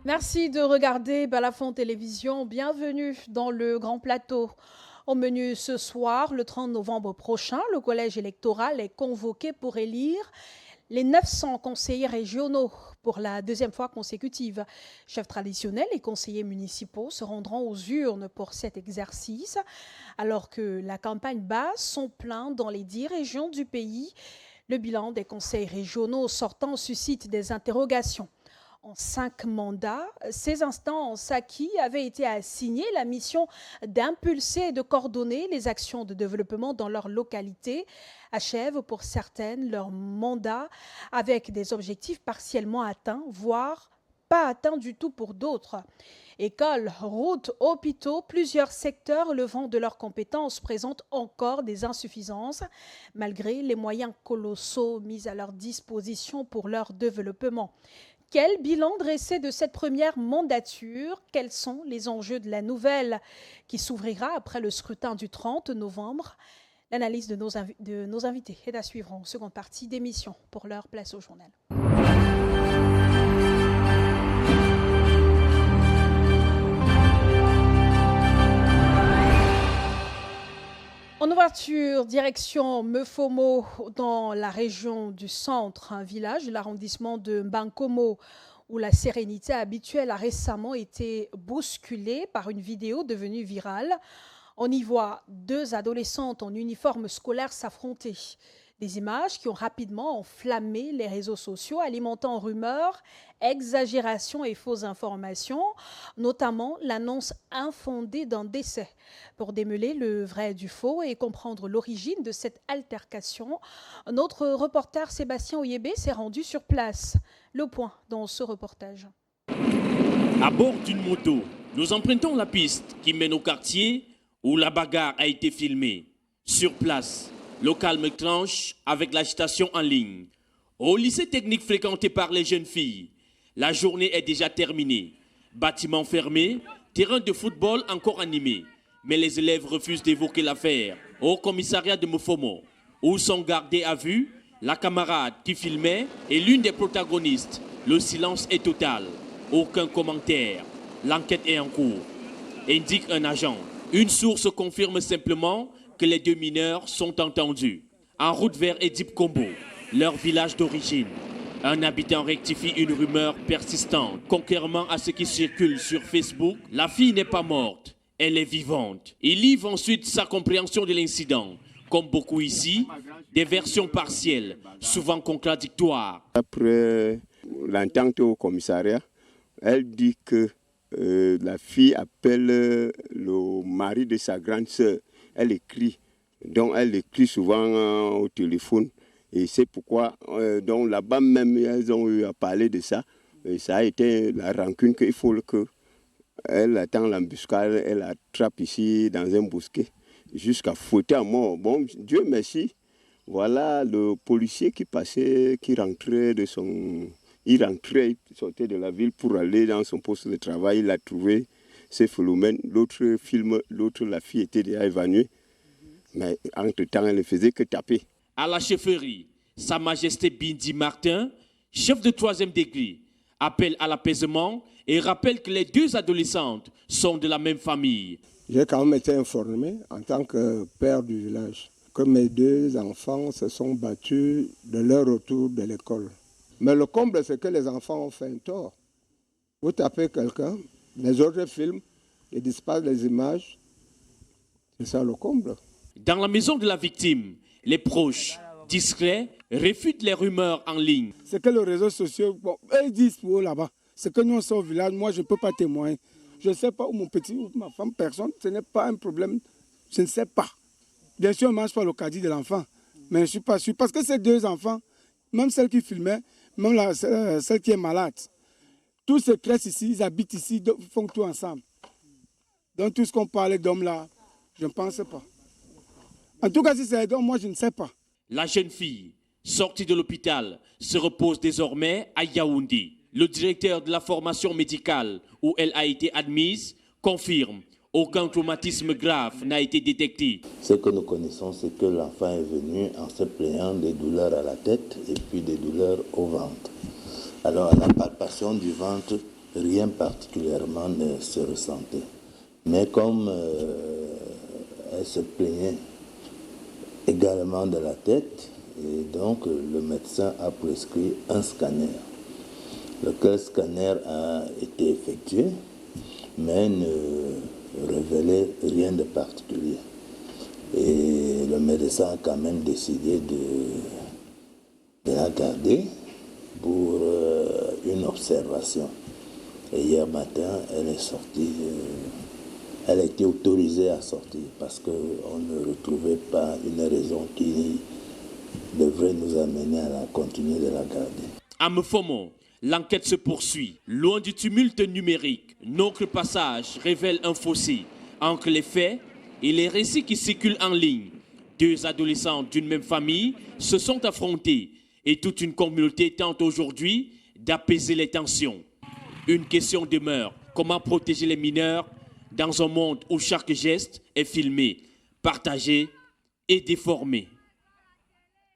Merci de regarder Balafon Télévision. Bienvenue dans le Grand Plateau. Au menu ce soir, le 30 novembre prochain, le collège électoral est convoqué pour élire les 900 conseillers régionaux pour la deuxième fois consécutive. Chefs traditionnels et conseillers municipaux se rendront aux urnes pour cet exercice, alors que la campagne bat son plein dans les 10 régions du pays. Le bilan des conseils régionaux sortants suscite des interrogations. En 5 mandats, ces instances à qui avait été assignée la mission d'impulser et de coordonner les actions de développement dans leur localité achèvent pour certaines leur mandat avec des objectifs partiellement atteints, voire pas atteints du tout pour d'autres. Écoles, routes, hôpitaux, plusieurs secteurs relevant de leurs compétences présentent encore des insuffisances, malgré les moyens colossaux mis à leur disposition pour leur développement. Quel bilan dresser de cette première mandature? Quels sont les enjeux de la nouvelle qui s'ouvrira après le scrutin du 30 novembre? L'analyse de nos invités est à suivre en seconde partie d'émission. Pour l'heure, place au journal. En ouverture, direction Mefomo, dans la région du centre, un village de l'arrondissement de Mbankomo, où la sérénité habituelle a récemment été bousculée par une vidéo devenue virale. On y voit 2 adolescentes en uniforme scolaire s'affronter. Des images qui ont rapidement enflammé les réseaux sociaux, alimentant rumeurs, exagérations et fausses informations, notamment l'annonce infondée d'un décès. Pour démêler le vrai du faux et comprendre l'origine de cette altercation, notre reporter Sébastien Oyébé s'est rendu sur place. Le point dans ce reportage. À bord d'une moto, nous empruntons la piste qui mène au quartier où la bagarre a été filmée. Sur place, le calme tranche avec l'agitation en ligne. Au lycée technique fréquenté par les jeunes filles, la journée est déjà terminée. Bâtiment fermé, terrain de football encore animé. Mais les élèves refusent d'évoquer l'affaire. Au commissariat de Mofomo, où sont gardés à vue la camarade qui filmait et l'une des protagonistes. Le silence est total. Aucun commentaire. L'enquête est en cours, indique un agent. Une source confirme simplement que les 2 mineurs sont entendus. En route vers Edip Kombo, leur village d'origine, un habitant rectifie une rumeur persistante. Contrairement à ce qui circule sur Facebook, la fille n'est pas morte, elle est vivante. Il livre ensuite sa compréhension de l'incident. Comme beaucoup ici, des versions partielles, souvent contradictoires. Après l'entente au commissariat, elle dit que la fille appelle le mari de sa grande sœur. Elle écrit, donc elle écrit souvent au téléphone. Et c'est pourquoi, donc là-bas même, elles ont eu à parler de ça. Et ça a été la rancune qu'il faut qu'elle attend l'embuscade, elle attrape ici dans un bosquet, jusqu'à fouetter à mort. Bon, Dieu merci, voilà le policier qui passait, qui rentrait de son... Il rentrait, il sortait de la ville pour aller dans son poste de travail. Il a trouvé ce phénomène. L'autre film, la fille était déjà évanouie. Mais entre-temps, elle ne faisait que taper. À la chefferie, Sa Majesté Bindi Martin, chef de 3e degré, appelle à l'apaisement et rappelle que les 2 adolescentes sont de la même famille. J'ai quand même été informé en tant que père du village que mes 2 enfants se sont battus de leur retour de l'école. Mais le comble, c'est que les enfants ont fait un tort. Vous tapez quelqu'un, les autres filment, ils dispassent les images. C'est ça le comble. Dans la maison de la victime, les proches, discrets, réfutent les rumeurs en ligne. C'est que les réseaux sociaux, bon, ils disent pour eux là-bas. C'est que nous sommes au village, moi je ne peux pas témoigner. Je ne sais pas où mon petit ou ma femme, personne, ce n'est pas un problème. Je ne sais pas. Bien sûr, on ne mange pas le caddie de l'enfant. Mais je ne suis pas sûr. Parce que ces 2 enfants, même celle qui filmait, même celle qui est malade, tous se crèchent ici, ils habitent ici, ils font tout ensemble. Donc tout ce qu'on parlait d'hommes là, je ne pense pas. En tout cas, si c'est d'hommes, moi je ne sais pas. La jeune fille, sortie de l'hôpital, se repose désormais à Yaoundé. Le directeur de la formation médicale où elle a été admise confirme aucun traumatisme grave n'a été détecté. Ce que nous connaissons, c'est que l'enfant est venu en se plaignant des douleurs à la tête et puis des douleurs au ventre. Alors à la palpation du ventre, rien particulièrement ne se ressentait. Mais comme elle se plaignait également de la tête, et donc le médecin a prescrit un scanner. Lequel scanner a été effectué, mais ne révélait rien de particulier. Et le médecin a quand même décidé de la garder pour une observation. Et hier matin, elle est sortie, elle a été autorisée à sortir parce qu'on ne retrouvait pas une raison qui devrait nous amener à la continuer de la garder. À Mfomo, l'enquête se poursuit. Loin du tumulte numérique, notre passage révèle un fossé entre les faits et les récits qui circulent en ligne. Deux adolescents d'une même famille se sont affrontés et toute une communauté tente aujourd'hui d'apaiser les tensions. Une question demeure, comment protéger les mineurs dans un monde où chaque geste est filmé, partagé et déformé?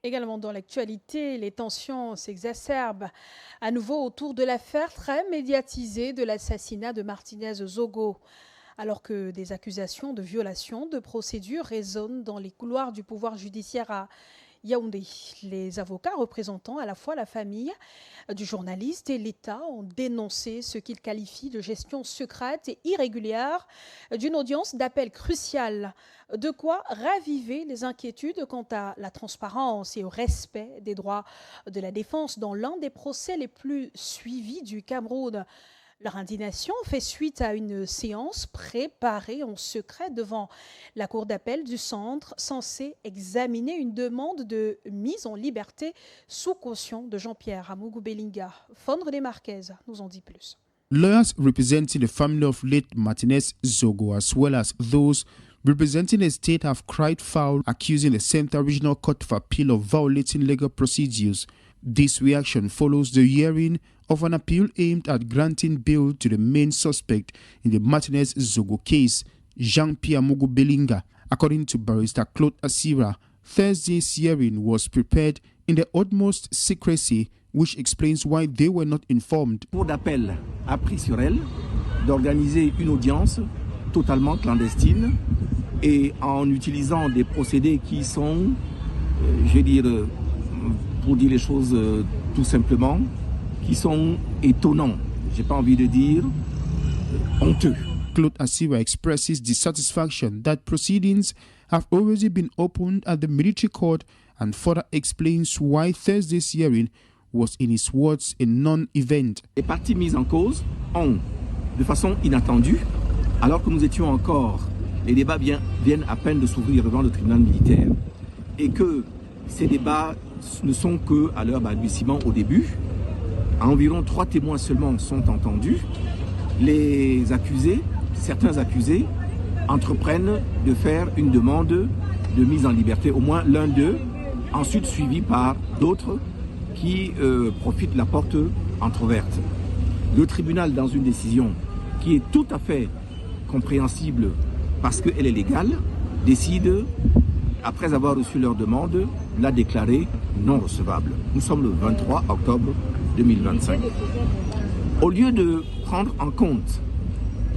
Également dans l'actualité, les tensions s'exacerbent à nouveau autour de l'affaire très médiatisée de l'assassinat de Martinez Zogo. Alors que des accusations de violation de procédure résonnent dans les couloirs du pouvoir judiciaire à Yaoundé, les avocats représentant à la fois la famille du journaliste et l'État ont dénoncé ce qu'ils qualifient de gestion secrète et irrégulière d'une audience d'appel cruciale. De quoi raviver les inquiétudes quant à la transparence et au respect des droits de la défense dans l'un des procès les plus suivis du Cameroun. Leur indignation fait suite à une séance préparée en secret devant la cour d'appel du centre censée examiner une demande de mise en liberté sous caution de Jean-Pierre Amougou Belinga. Fondre des Marquez nous en dit plus. Lawyers representing the family of late Martinez Zogo as well as those representing the state have cried foul, accusing the Central Regional Court of Appeal of violating legal procedures. This reaction follows the hearing of an appeal aimed at granting bail to the main suspect in the Martinez Zogo case, Jean-Pierre Amougou Belinga. According to Barrister Claude Asira, Thursday's hearing was prepared in the utmost secrecy, which explains why they were not informed. La Cour d'appel a pris sur elle d'organiser une audience totalement clandestine et en utilisant des procédés qui sont, je vais dire, pour dire les choses tout simplement, qui sont étonnants. J'ai pas envie de dire honteux. Claude Asira expresses dissatisfaction that proceedings have already been opened at the military court and further explains why Thursday's hearing was, in his words, a non-event. Les parties mises en cause ont, de façon inattendue, alors que nous étions encore, les débats viennent à peine de s'ouvrir devant le tribunal militaire, et que ces débats ne sont qu'à leur balbutiement au début. Environ 3 témoins seulement sont entendus. Les accusés, certains accusés, entreprennent de faire une demande de mise en liberté, au moins l'un d'eux, ensuite suivi par d'autres qui profitent de la porte entrouverte. Le tribunal, dans une décision qui est tout à fait compréhensible parce qu'elle est légale, décide, après avoir reçu leur demande, de la déclarer non recevable. Nous sommes le 23 octobre 2025. Au lieu de prendre en compte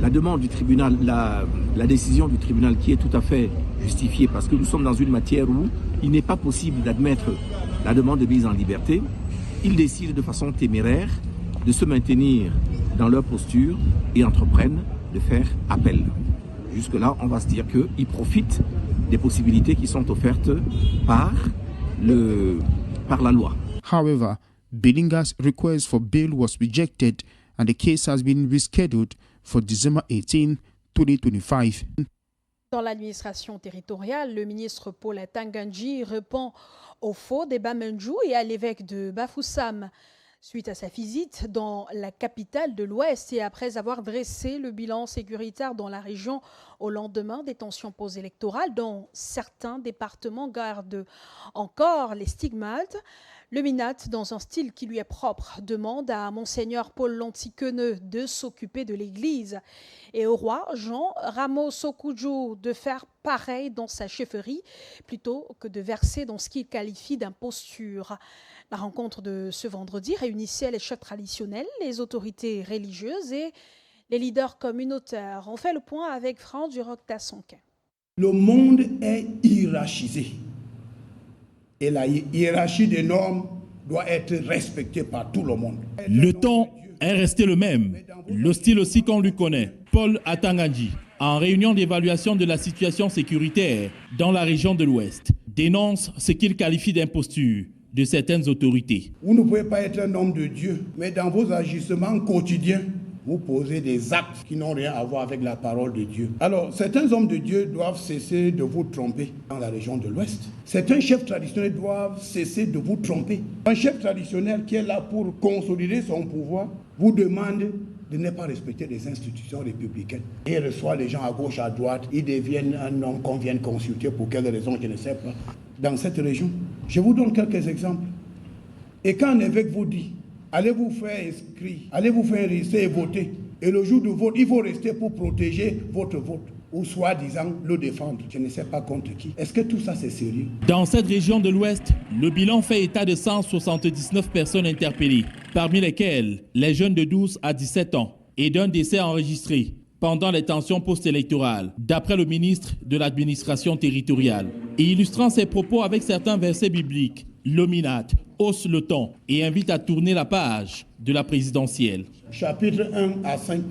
la demande du tribunal, la décision du tribunal qui est tout à fait justifiée parce que nous sommes dans une matière où il n'est pas possible d'admettre la demande de mise en liberté, ils décident de façon téméraire de se maintenir dans leur posture et entreprennent de faire appel. Jusque-là, on va se dire qu'ils profitent des possibilités qui sont offertes par la loi. However, Belinga's request for bail was rejected and the case has been rescheduled for December 18, 2025. Dans l'administration territoriale, le ministre Paul Atanganji répond au faux des Bamenjou et à l'évêque de Bafoussam. Suite à sa visite dans la capitale de l'Ouest et après avoir dressé le bilan sécuritaire dans la région au lendemain des tensions post-électorales dont certains départements gardent encore les stigmates, Le MINAT, dans un style qui lui est propre, demande à Monseigneur Paul Lontiqueneux de s'occuper de l'Église et au roi Jean Ramos Okudjo de faire pareil dans sa chefferie plutôt que de verser dans ce qu'il qualifie d'imposture. La rencontre de ce vendredi réunissait les chefs traditionnels, les autorités religieuses et les leaders communautaires. On fait le point avec Franck Duroc-Tassonquin. Le monde est hiérarchisé. Et la hiérarchie des normes doit être respectée par tout le monde. Le ton est resté le même, le style aussi qu'on lui connaît. Paul Atangandji, en réunion d'évaluation de la situation sécuritaire dans la région de l'Ouest, dénonce ce qu'il qualifie d'imposture de certaines autorités. Vous ne pouvez pas être un homme de Dieu, mais dans vos agissements quotidiens, vous posez des actes qui n'ont rien à voir avec la parole de Dieu. Alors, certains hommes de Dieu doivent cesser de vous tromper dans la région de l'Ouest. Certains chefs traditionnels doivent cesser de vous tromper. Un chef traditionnel qui est là pour consolider son pouvoir vous demande de ne pas respecter les institutions républicaines. Il reçoit les gens à gauche, à droite, ils deviennent un homme qu'on vient consulter pour quelle raison, je ne sais pas. Dans cette région, je vous donne quelques exemples. Et quand un évêque vous dit, allez vous faire inscrire, allez vous faire enregistrer et voter. Et le jour du vote, il faut rester pour protéger votre vote. Ou soi-disant le défendre. Je ne sais pas contre qui. Est-ce que tout ça c'est sérieux? Dans cette région de l'Ouest, le bilan fait état de 179 personnes interpellées, parmi lesquelles les jeunes de 12 à 17 ans, et d'un décès enregistré pendant les tensions post-électorales, d'après le ministre de l'administration territoriale. Et illustrant ses propos avec certains versets bibliques, le MINAT hausse le ton et invite à tourner la page de la présidentielle. Chapitre 1 à 5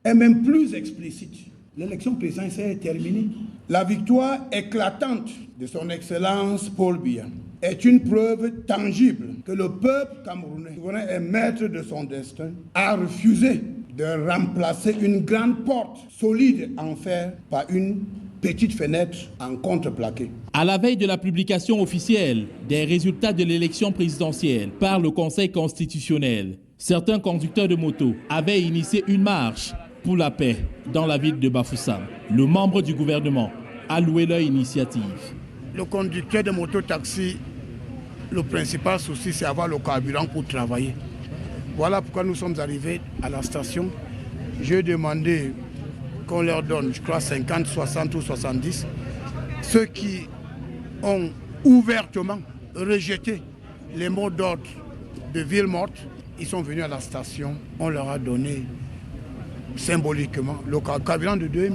est même plus explicite. L'élection présidentielle est terminée. La victoire éclatante de son Excellence Paul Biya est une preuve tangible que le peuple camerounais, souverain et maître de son destin, a refusé de remplacer une grande porte solide en fer par une petite fenêtre en contreplaqué. À la veille de la publication officielle des résultats de l'élection présidentielle par le Conseil constitutionnel, certains conducteurs de moto avaient initié une marche pour la paix dans la ville de Bafoussam. Le membre du gouvernement a loué leur initiative. Le conducteur de moto-taxi, le principal souci, c'est avoir le carburant pour travailler. Voilà pourquoi nous sommes arrivés à la station. J'ai demandé qu'on leur donne, je crois, 50, 60 ou 70. Ceux qui ont ouvertement rejeté les mots d'ordre de ville morte, ils sont venus à la station. On leur a donné symboliquement le carburant de 2 000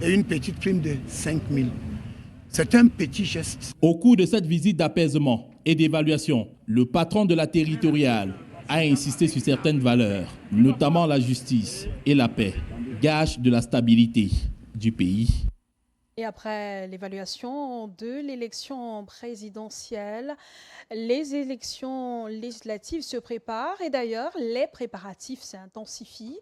et une petite prime de 5 000. C'est un petit geste. Au cours de cette visite d'apaisement et d'évaluation, le patron de la territoriale a insisté sur certaines valeurs, notamment la justice et la paix, gage de la stabilité du pays. Et après l'évaluation de l'élection présidentielle, les élections législatives se préparent et d'ailleurs les préparatifs s'intensifient.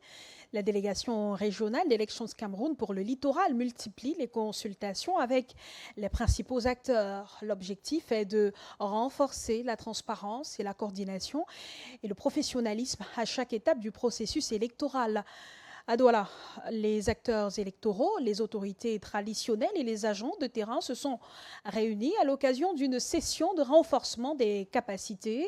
La délégation régionale d'Elections Cameroun pour le littoral multiplie les consultations avec les principaux acteurs. L'objectif est de renforcer la transparence et la coordination et le professionnalisme à chaque étape du processus électoral. À Douala, les acteurs électoraux, les autorités traditionnelles et les agents de terrain se sont réunis à l'occasion d'une session de renforcement des capacités.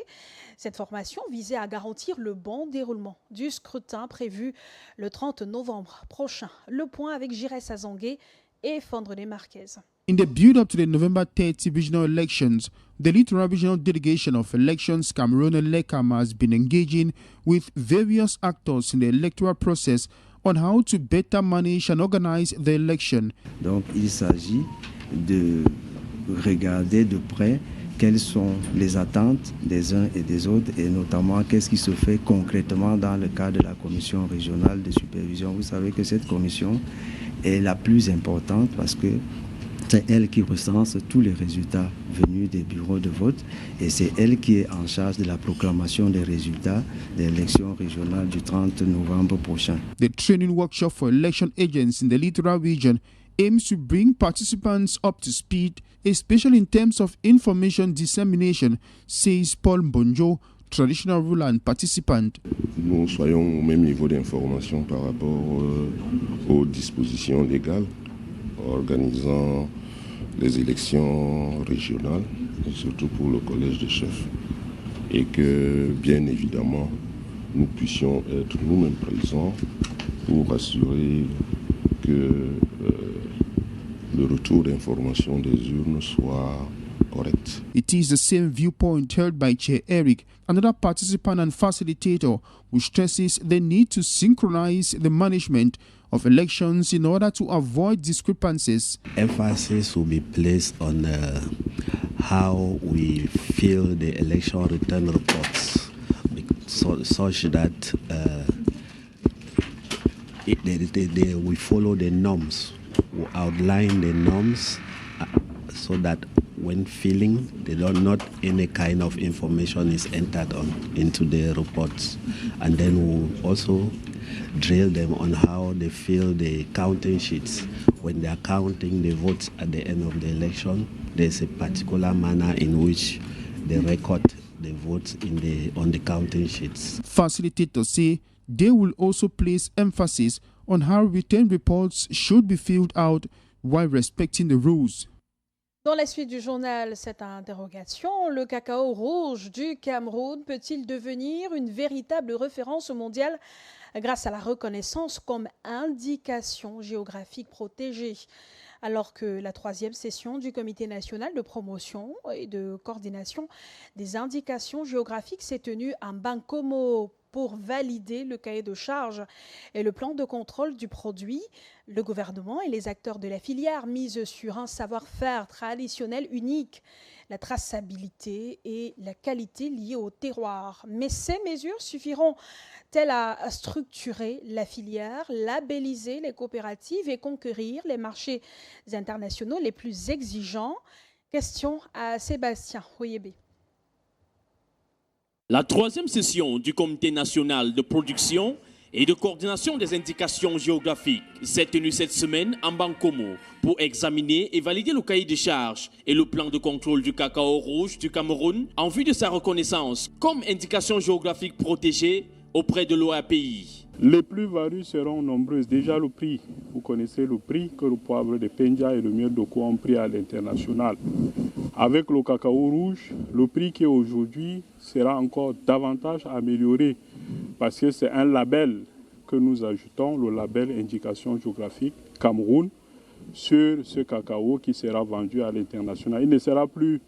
Cette formation visait à garantir le bon déroulement du scrutin prévu le 30 novembre prochain. Le point avec Giresse Azangué et Fondrené Marquez. In the build-up to the November 30 regional elections, the Littoral Regional Delegation of Elections Cameroon (LECAM) has been engaging with various actors in the electoral process on how to better manage and organize the election. Donc il s'agit de regarder de près quelles sont les attentes des uns et des autres et notamment qu'est-ce qui se fait concrètement dans le cadre de la commission régionale de supervision. Vous savez que cette commission est la plus importante parce que c'est elle qui recense tous les résultats venus des bureaux de vote et c'est elle qui est en charge de la proclamation des résultats des élections régionales du 30 novembre prochain. The training workshop for election agents in the Littoral region aims to bring participants up to speed, especially in terms of information dissemination, says Paul Mbonjo, traditional ruler and participant. Nous soyons au même niveau d'information par rapport aux dispositions légales organisant les élections régionales, surtout pour le collège des chefs. et que, bien évidemment, nous puissions être nous-mêmes présents pour assurer que le retour d'information des urnes soit correct. It is the same viewpoint held by Chair Eric, another participant and facilitator, who stresses the need to synchronize the management of elections in order to avoid discrepancies. Emphasis will be placed on how we fill the election return reports, such that we follow the norms, we outline the norms so that when filling, not any kind of information is entered into the reports. And then we'll also drill them on how they fill the counting sheets. When they are counting the votes at the end of the election, there's a particular manner in which they record the votes on the counting sheets. Facilitators say they will also place emphasis on how written reports should be filled out while respecting the rules. Dans la suite du journal, cette interrogation, le cacao rouge du Cameroun peut-il devenir une véritable référence mondiale grâce à la reconnaissance comme indication géographique protégée? Alors que la 3e session du Comité national de promotion et de coordination des indications géographiques s'est tenue à Bankomo pour valider le cahier de charges et le plan de contrôle du produit. Le gouvernement et les acteurs de la filière misent sur un savoir-faire traditionnel unique, la traçabilité et la qualité liées au terroir. Mais ces mesures suffiront-elles à structurer la filière, labelliser les coopératives et conquérir les marchés internationaux les plus exigeants? Question à Sébastien Oyébé. La 3e session du Comité national de production et de coordination des indications géographiques s'est tenue cette semaine en Bankomo pour examiner et valider le cahier de charges et le plan de contrôle du cacao rouge du Cameroun en vue de sa reconnaissance comme indication géographique protégée auprès de l'OAPI. Les plus-values seront nombreuses. Déjà le prix, vous connaissez le prix que le poivre de Penja et le miel d'Oko ont pris à l'international. Avec le cacao rouge, le prix qui est aujourd'hui sera encore davantage amélioré parce que c'est un label que nous ajoutons, le label indication géographique Cameroun, sur ce cacao qui sera vendu à l'international. Il ne sera plus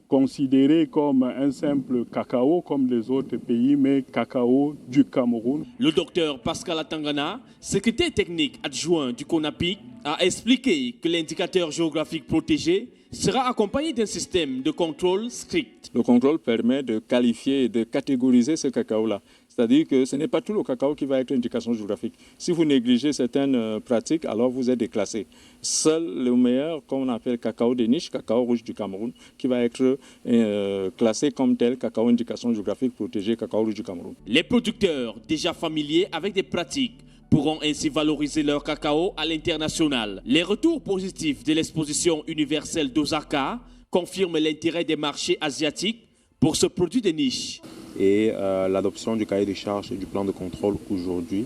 considéré comme un simple cacao comme les autres pays, mais cacao du Cameroun. Le docteur Pascal Atangana, secrétaire technique adjoint du CONAPIC, a expliqué que l'indicateur géographique protégé sera accompagné d'un système de contrôle strict. Le contrôle permet de qualifier et de catégoriser ce cacao-là. C'est-à-dire que ce n'est pas tout le cacao qui va être indication géographique. Si vous négligez certaines pratiques, alors vous êtes déclassé. Seul le meilleur, comme on appelle cacao de niche, cacao rouge du Cameroun, qui va être classé comme tel, cacao indication géographique protégée, cacao rouge du Cameroun. Les producteurs déjà familiers avec des pratiques pourront ainsi valoriser leur cacao à l'international. Les retours positifs de l'exposition universelle d'Osaka confirment l'intérêt des marchés asiatiques pour ce produit de niche. Et l'adoption du cahier des charges et du plan de contrôle aujourd'hui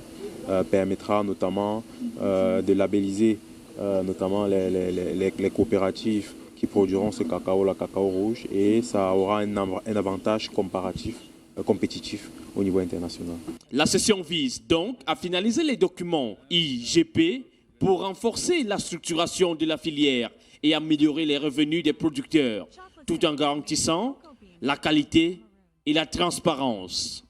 permettra notamment de labelliser notamment les coopératives qui produiront ce cacao, la cacao rouge, et ça aura un avantage compétitif au niveau international. La session vise donc à finaliser les documents IGP pour renforcer la structuration de la filière et améliorer les revenus des producteurs, tout en garantissant la qualité et la transparence.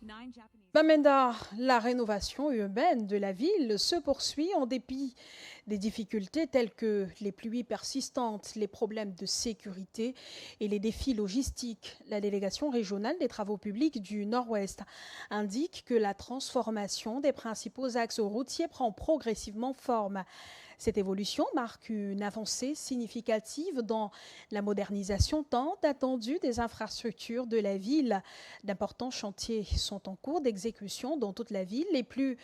Bamenda, la rénovation urbaine de la ville se poursuit en dépit des difficultés telles que les pluies persistantes, les problèmes de sécurité et les défis logistiques. La délégation régionale des travaux publics du Nord-Ouest indique que la transformation des principaux axes routiers prend progressivement forme. Cette évolution marque une avancée significative dans la modernisation tant attendue des infrastructures de la ville. D'importants chantiers sont en cours d'exécution dans toute la ville. Les plus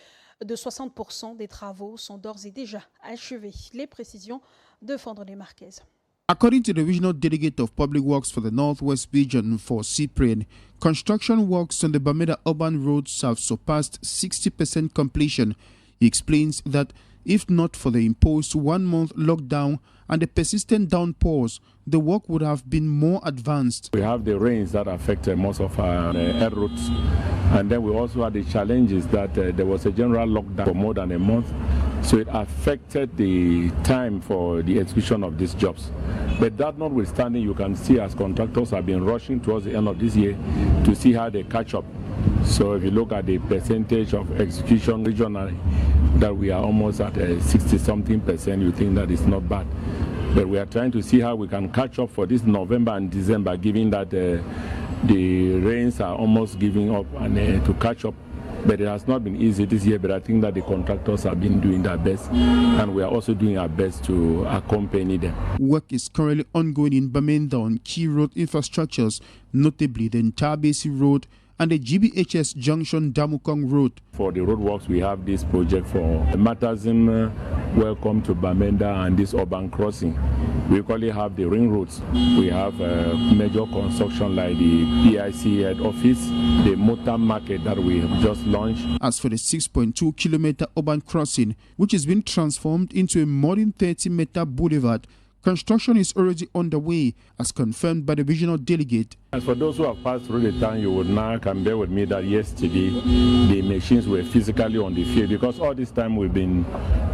de 60% des travaux sont d'ores et déjà achevés. Les précisions de Fandrone Marquez. According to the regional delegate of public works for the Northwest region for Cyprian, construction works on the Bamenda urban roads have surpassed 60% completion. He explains that If not for the imposed 1-month lockdown and the persistent downpours, the work would have been more advanced. We have the rains that affected most of our air routes, and then we also had the challenges that there was a general lockdown for more than a month, so it affected the time for the execution of these jobs. But that notwithstanding, you can see as contractors have been rushing towards the end of this year to see how they catch up. So if you look at the percentage of execution regionally, that we are almost at 60-something%, you think that is not bad. But we are trying to see how we can catch up for this November and December, given that the rains are almost giving up and to catch up. But it has not been easy this year, but I think that the contractors have been doing their best, and we are also doing our best to accompany them. Work is currently ongoing in Bamenda on key road infrastructures, notably the Ntabesi Road and the GBHS Junction Damukong Road. For the roadworks, we have this project for Matazim, Welcome to Bamenda, and this urban crossing. We equally have the ring roads. We have major construction like the PIC head office, the motor market that we have just launched. As for the 6.2-kilometer urban crossing, which has been transformed into a modern 30-meter boulevard, construction is already underway, as confirmed by the regional delegate. As for those who have passed through the town, you would now can bear with me that yesterday the machines were physically on the field, because all this time we've been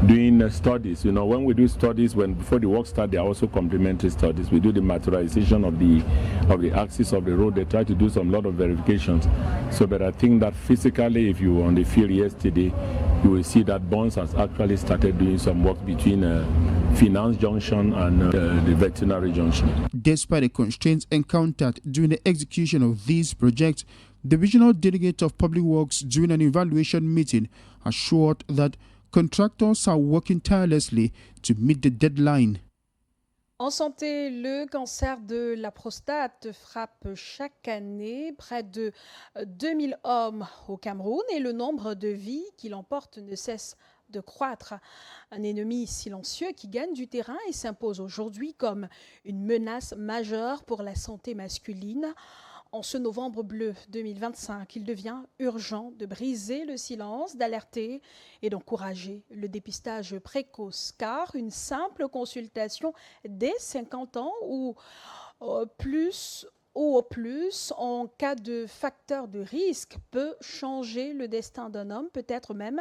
doing studies. You know, when we do studies, before the work starts, they are also complementary studies. We do the materialization of the axis of the road. They try to do some lot of verifications. So, but I think that physically, if you were on the field yesterday, you will see that Bonds has actually started doing some work between Finance Junction and the Veterinary Junction. Despite the constraints encountered during the execution of these projects, the regional delegate of Public Works during an evaluation meeting assured that contractors are working tirelessly to meet the deadline. En santé, le cancer de la prostate frappe chaque année près de 2000 hommes au Cameroun et le nombre de vies qu'il emporte ne cesse de croître. Un ennemi silencieux qui gagne du terrain et s'impose aujourd'hui comme une menace majeure pour la santé masculine. En ce novembre bleu 2025, il devient urgent de briser le silence, d'alerter et d'encourager le dépistage précoce, car une simple consultation dès 50 ans ou au plus en cas de facteur de risque peut changer le destin d'un homme, peut-être même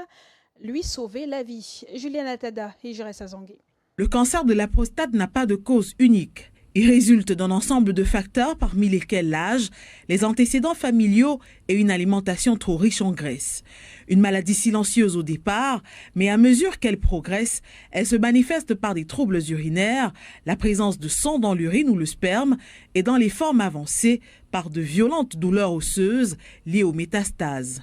lui sauver la vie. Juliana Atada et Jérès Azangué. Le cancer de la prostate n'a pas de cause unique. Il résulte d'un ensemble de facteurs parmi lesquels l'âge, les antécédents familiaux et une alimentation trop riche en graisse. Une maladie silencieuse au départ, mais à mesure qu'elle progresse, elle se manifeste par des troubles urinaires, la présence de sang dans l'urine ou le sperme et dans les formes avancées par de violentes douleurs osseuses liées aux métastases.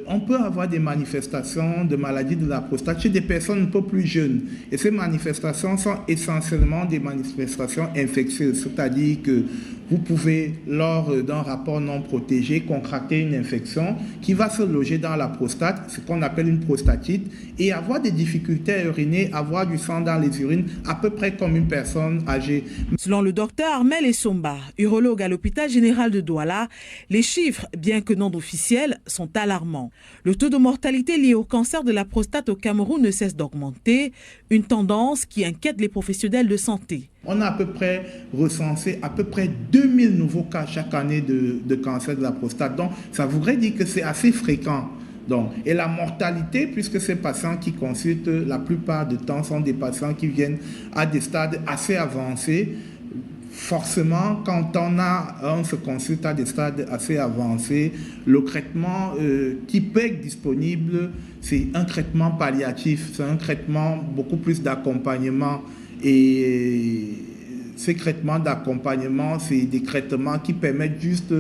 On peut avoir des manifestations de maladie de la prostate chez des personnes un peu plus jeunes. Et ces manifestations sont essentiellement des manifestations infectieuses, c'est-à-dire que vous pouvez, lors d'un rapport non protégé, contracter une infection qui va se loger dans la prostate, ce qu'on appelle une prostatite, et avoir des difficultés à uriner, avoir du sang dans les urines, à peu près comme une personne âgée. Selon le docteur Armel Essomba, urologue à l'hôpital général de Douala, les chiffres, bien que non officiels, sont alarmants. Le taux de mortalité lié au cancer de la prostate au Cameroun ne cesse d'augmenter, une tendance qui inquiète les professionnels de santé. On a à peu près recensé à peu près 2000 nouveaux cas chaque année de cancer de la prostate. Donc, ça voudrait dire que c'est assez fréquent. Donc, et la mortalité, puisque ces patients qui consultent la plupart du temps sont des patients qui viennent à des stades assez avancés, forcément, quand on se consulte à des stades assez avancés, le traitement qui peut être disponible, c'est un traitement palliatif, c'est un traitement beaucoup plus d'accompagnement. Et ces traitements d'accompagnement, c'est des traitements qui permettent juste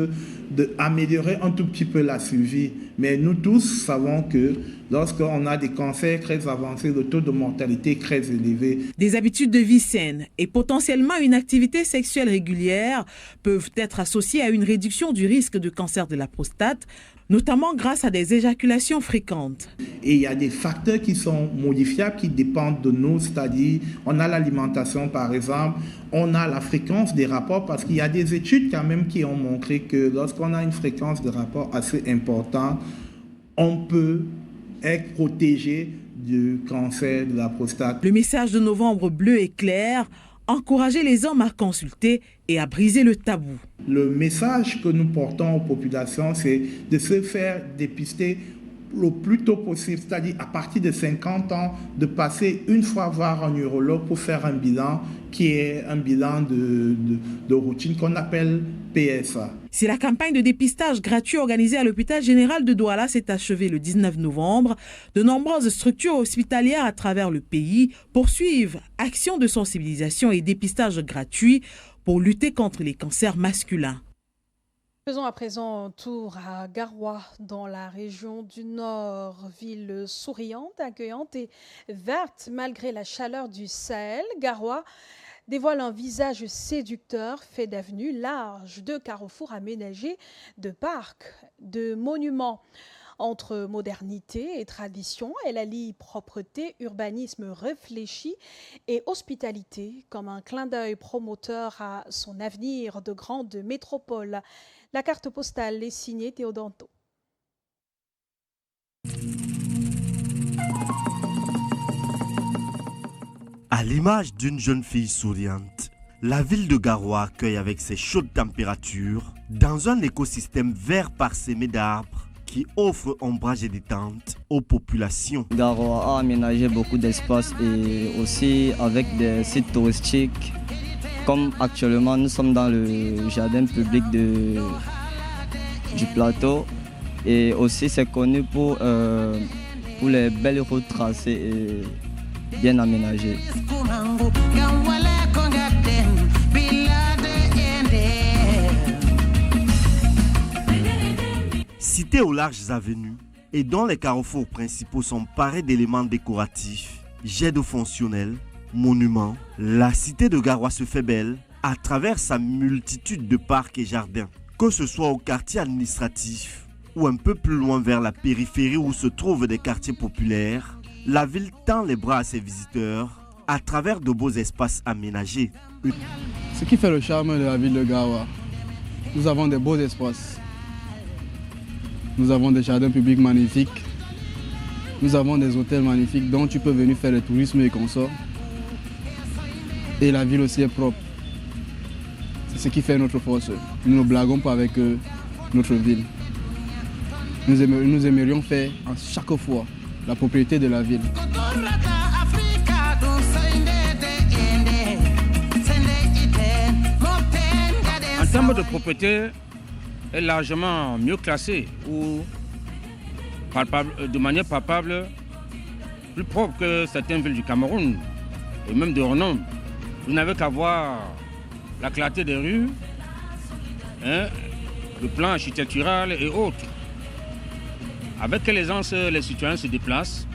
d'améliorer un tout petit peu la survie. Mais nous tous savons que lorsqu'on a des cancers très avancés, le taux de mortalité est très élevé. Des habitudes de vie saines et potentiellement une activité sexuelle régulière peuvent être associées à une réduction du risque de cancer de la prostate, notamment grâce à des éjaculations fréquentes. Et il y a des facteurs qui sont modifiables, qui dépendent de nous, c'est-à-dire on a l'alimentation par exemple, on a la fréquence des rapports, parce qu'il y a des études quand même qui ont montré que lorsqu'on a une fréquence de rapports assez importante, on peut être protégé du cancer de la prostate. Le message de Novembre Bleu est clair. Encourager les hommes à consulter et à briser le tabou. Le message que nous portons aux populations, c'est de se faire dépister le plus tôt possible, c'est-à-dire à partir de 50 ans, de passer une fois voir un urologue pour faire un bilan qui est un bilan de routine qu'on appelle PSA. Si la campagne de dépistage gratuit organisée à l'hôpital général de Douala s'est achevée le 19 novembre, de nombreuses structures hospitalières à travers le pays poursuivent actions de sensibilisation et dépistage gratuit pour lutter contre les cancers masculins. Faisons à présent un tour à Garoua, dans la région du Nord, ville souriante, accueillante et verte malgré la chaleur du Sahel. Garoua dévoile un visage séducteur fait d'avenues larges, de carrefours aménagés, de parcs, de monuments. Entre modernité et tradition, elle allie propreté, urbanisme réfléchi et hospitalité comme un clin d'œil promoteur à son avenir de grande métropole. La carte postale est signée Théodanto. À l'image d'une jeune fille souriante, la ville de Garoua accueille avec ses chaudes températures dans un écosystème vert parsemé d'arbres qui offre ombrage et détente aux populations. Garoua a aménagé beaucoup d'espaces et aussi avec des sites touristiques. Comme actuellement, nous sommes dans le jardin public du plateau et aussi c'est connu pour les belles routes tracées et bien aménagées. Cité aux larges avenues et dont les carrefours principaux sont parés d'éléments décoratifs, jets d'eau fonctionnels, monuments, la cité de Garoua se fait belle à travers sa multitude de parcs et jardins. Que ce soit au quartier administratif ou un peu plus loin vers la périphérie où se trouvent des quartiers populaires, la ville tend les bras à ses visiteurs à travers de beaux espaces aménagés. Ce qui fait le charme de la ville de Garoua, nous avons des beaux espaces. Nous avons des jardins publics magnifiques. Nous avons des hôtels magnifiques dont tu peux venir faire le tourisme et consorts. Et la ville aussi est propre. C'est ce qui fait notre force. Nous ne blaguons pas avec notre ville. Nous aimerions faire à chaque fois la propriété de la ville. En termes de propriété, est largement mieux classée ou de manière palpable, plus propre que certaines villes du Cameroun et même de renom. Vous n'avez qu'à voir la clarté des rues, le plan architectural et autres. Avec quelle aisance les citoyens se déplacent,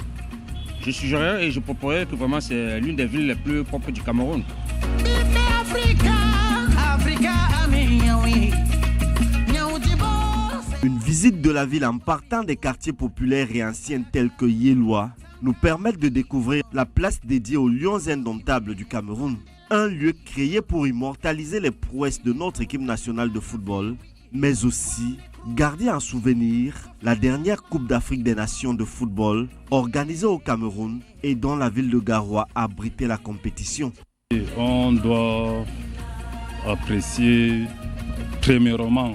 je suggérerais et je proposerais que vraiment c'est l'une des villes les plus propres du Cameroun. Une visite de la ville en partant des quartiers populaires et anciens tels que Yéloua nous permet de découvrir la place dédiée aux lions indomptables du Cameroun. Un lieu créé pour immortaliser les prouesses de notre équipe nationale de football, mais aussi garder en souvenir la dernière Coupe d'Afrique des Nations de football organisée au Cameroun et dont la ville de Garoua a abrité la compétition. On doit apprécier premièrement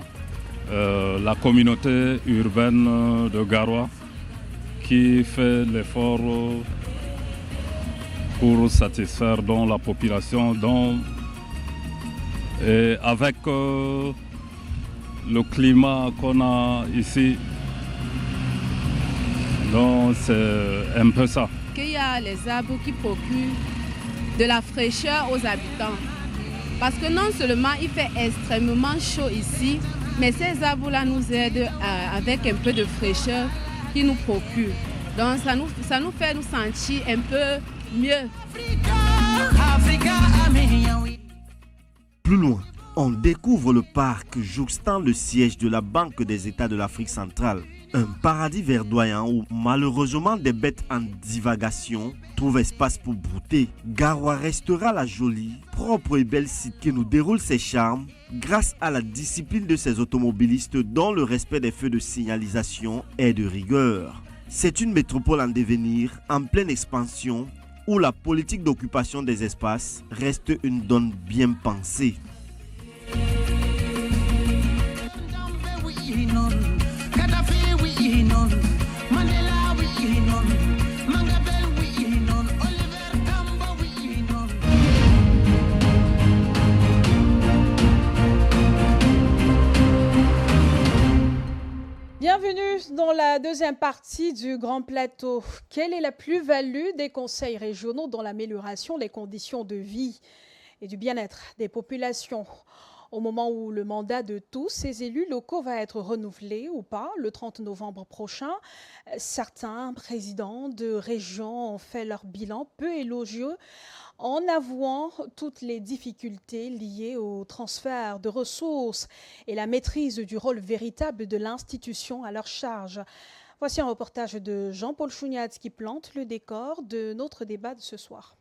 la communauté urbaine de Garoua qui fait l'effort pour satisfaire la population et avec le climat qu'on a ici. Donc c'est un peu ça. Il y a les arbres qui procurent de la fraîcheur aux habitants. Parce que non seulement il fait extrêmement chaud ici, mais ces arbres-là nous aident avec un peu de fraîcheur qu'ils nous procurent. Donc ça nous fait nous sentir un peu mieux. Plus loin, on découvre le parc jouxtant le siège de la Banque des États de l'Afrique centrale. Un paradis verdoyant où malheureusement des bêtes en divagation trouvent espace pour brouter. Garoua restera la jolie, propre et belle cité qui nous déroule ses charmes grâce à la discipline de ses automobilistes dont le respect des feux de signalisation est de rigueur. C'est une métropole en devenir, en pleine expansion, où la politique d'occupation des espaces reste une donne bien pensée. Bienvenue dans la deuxième partie du Grand Plateau. Quelle est la plus-value des conseils régionaux dans l'amélioration des conditions de vie et du bien-être des populations? Au moment où le mandat de tous ces élus locaux va être renouvelé ou pas, le 30 novembre prochain, certains présidents de régions ont fait leur bilan peu élogieux en avouant toutes les difficultés liées au transfert de ressources et la maîtrise du rôle véritable de l'institution à leur charge. Voici un reportage de Jean-Paul Chouniat qui plante le décor de notre débat de ce soir.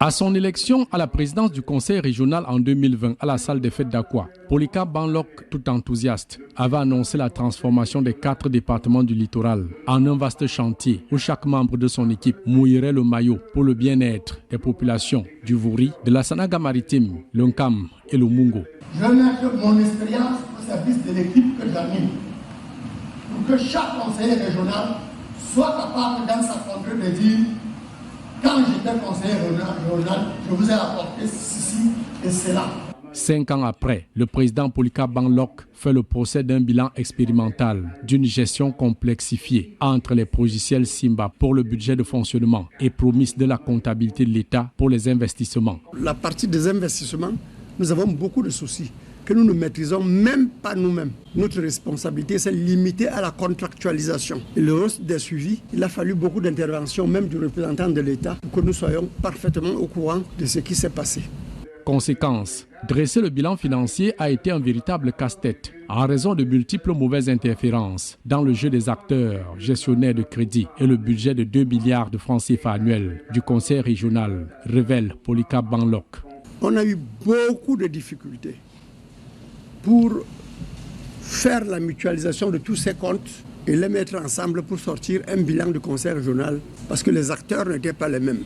À son élection à la présidence du conseil régional en 2020 à la salle des fêtes d'Aqua, Polycarpe Banlok, tout enthousiaste, avait annoncé la transformation des 4 départements du littoral en un vaste chantier où chaque membre de son équipe mouillerait le maillot pour le bien-être des populations du Vouri, de la Sanaga maritime, le Nkam et le Mungo. Je mets mon expérience au service de l'équipe que j'anime pour que chaque conseiller régional soit capable dans sa contrée de dire: quand j'étais conseiller régional, je vous ai apporté ceci et cela. 5 ans après, le président Polycarpe Banlok fait le procès d'un bilan expérimental, d'une gestion complexifiée entre les logiciels Simba pour le budget de fonctionnement et Promise de la comptabilité de l'État pour les investissements. La partie des investissements, nous avons beaucoup de soucis que nous ne maîtrisons même pas nous-mêmes. Notre responsabilité, c'est limitée à la contractualisation. Et le reste des suivis, il a fallu beaucoup d'interventions, même du représentant de l'État, pour que nous soyons parfaitement au courant de ce qui s'est passé. Conséquence, dresser le bilan financier a été un véritable casse-tête en raison de multiples mauvaises interférences dans le jeu des acteurs, gestionnaires de crédit et le budget de 2 milliards de francs CFA annuels du conseil régional, révèle Polycarpe Banlok. On a eu beaucoup de difficultés pour faire la mutualisation de tous ces comptes et les mettre ensemble pour sortir un bilan de conseil régional, parce que les acteurs n'étaient pas les mêmes.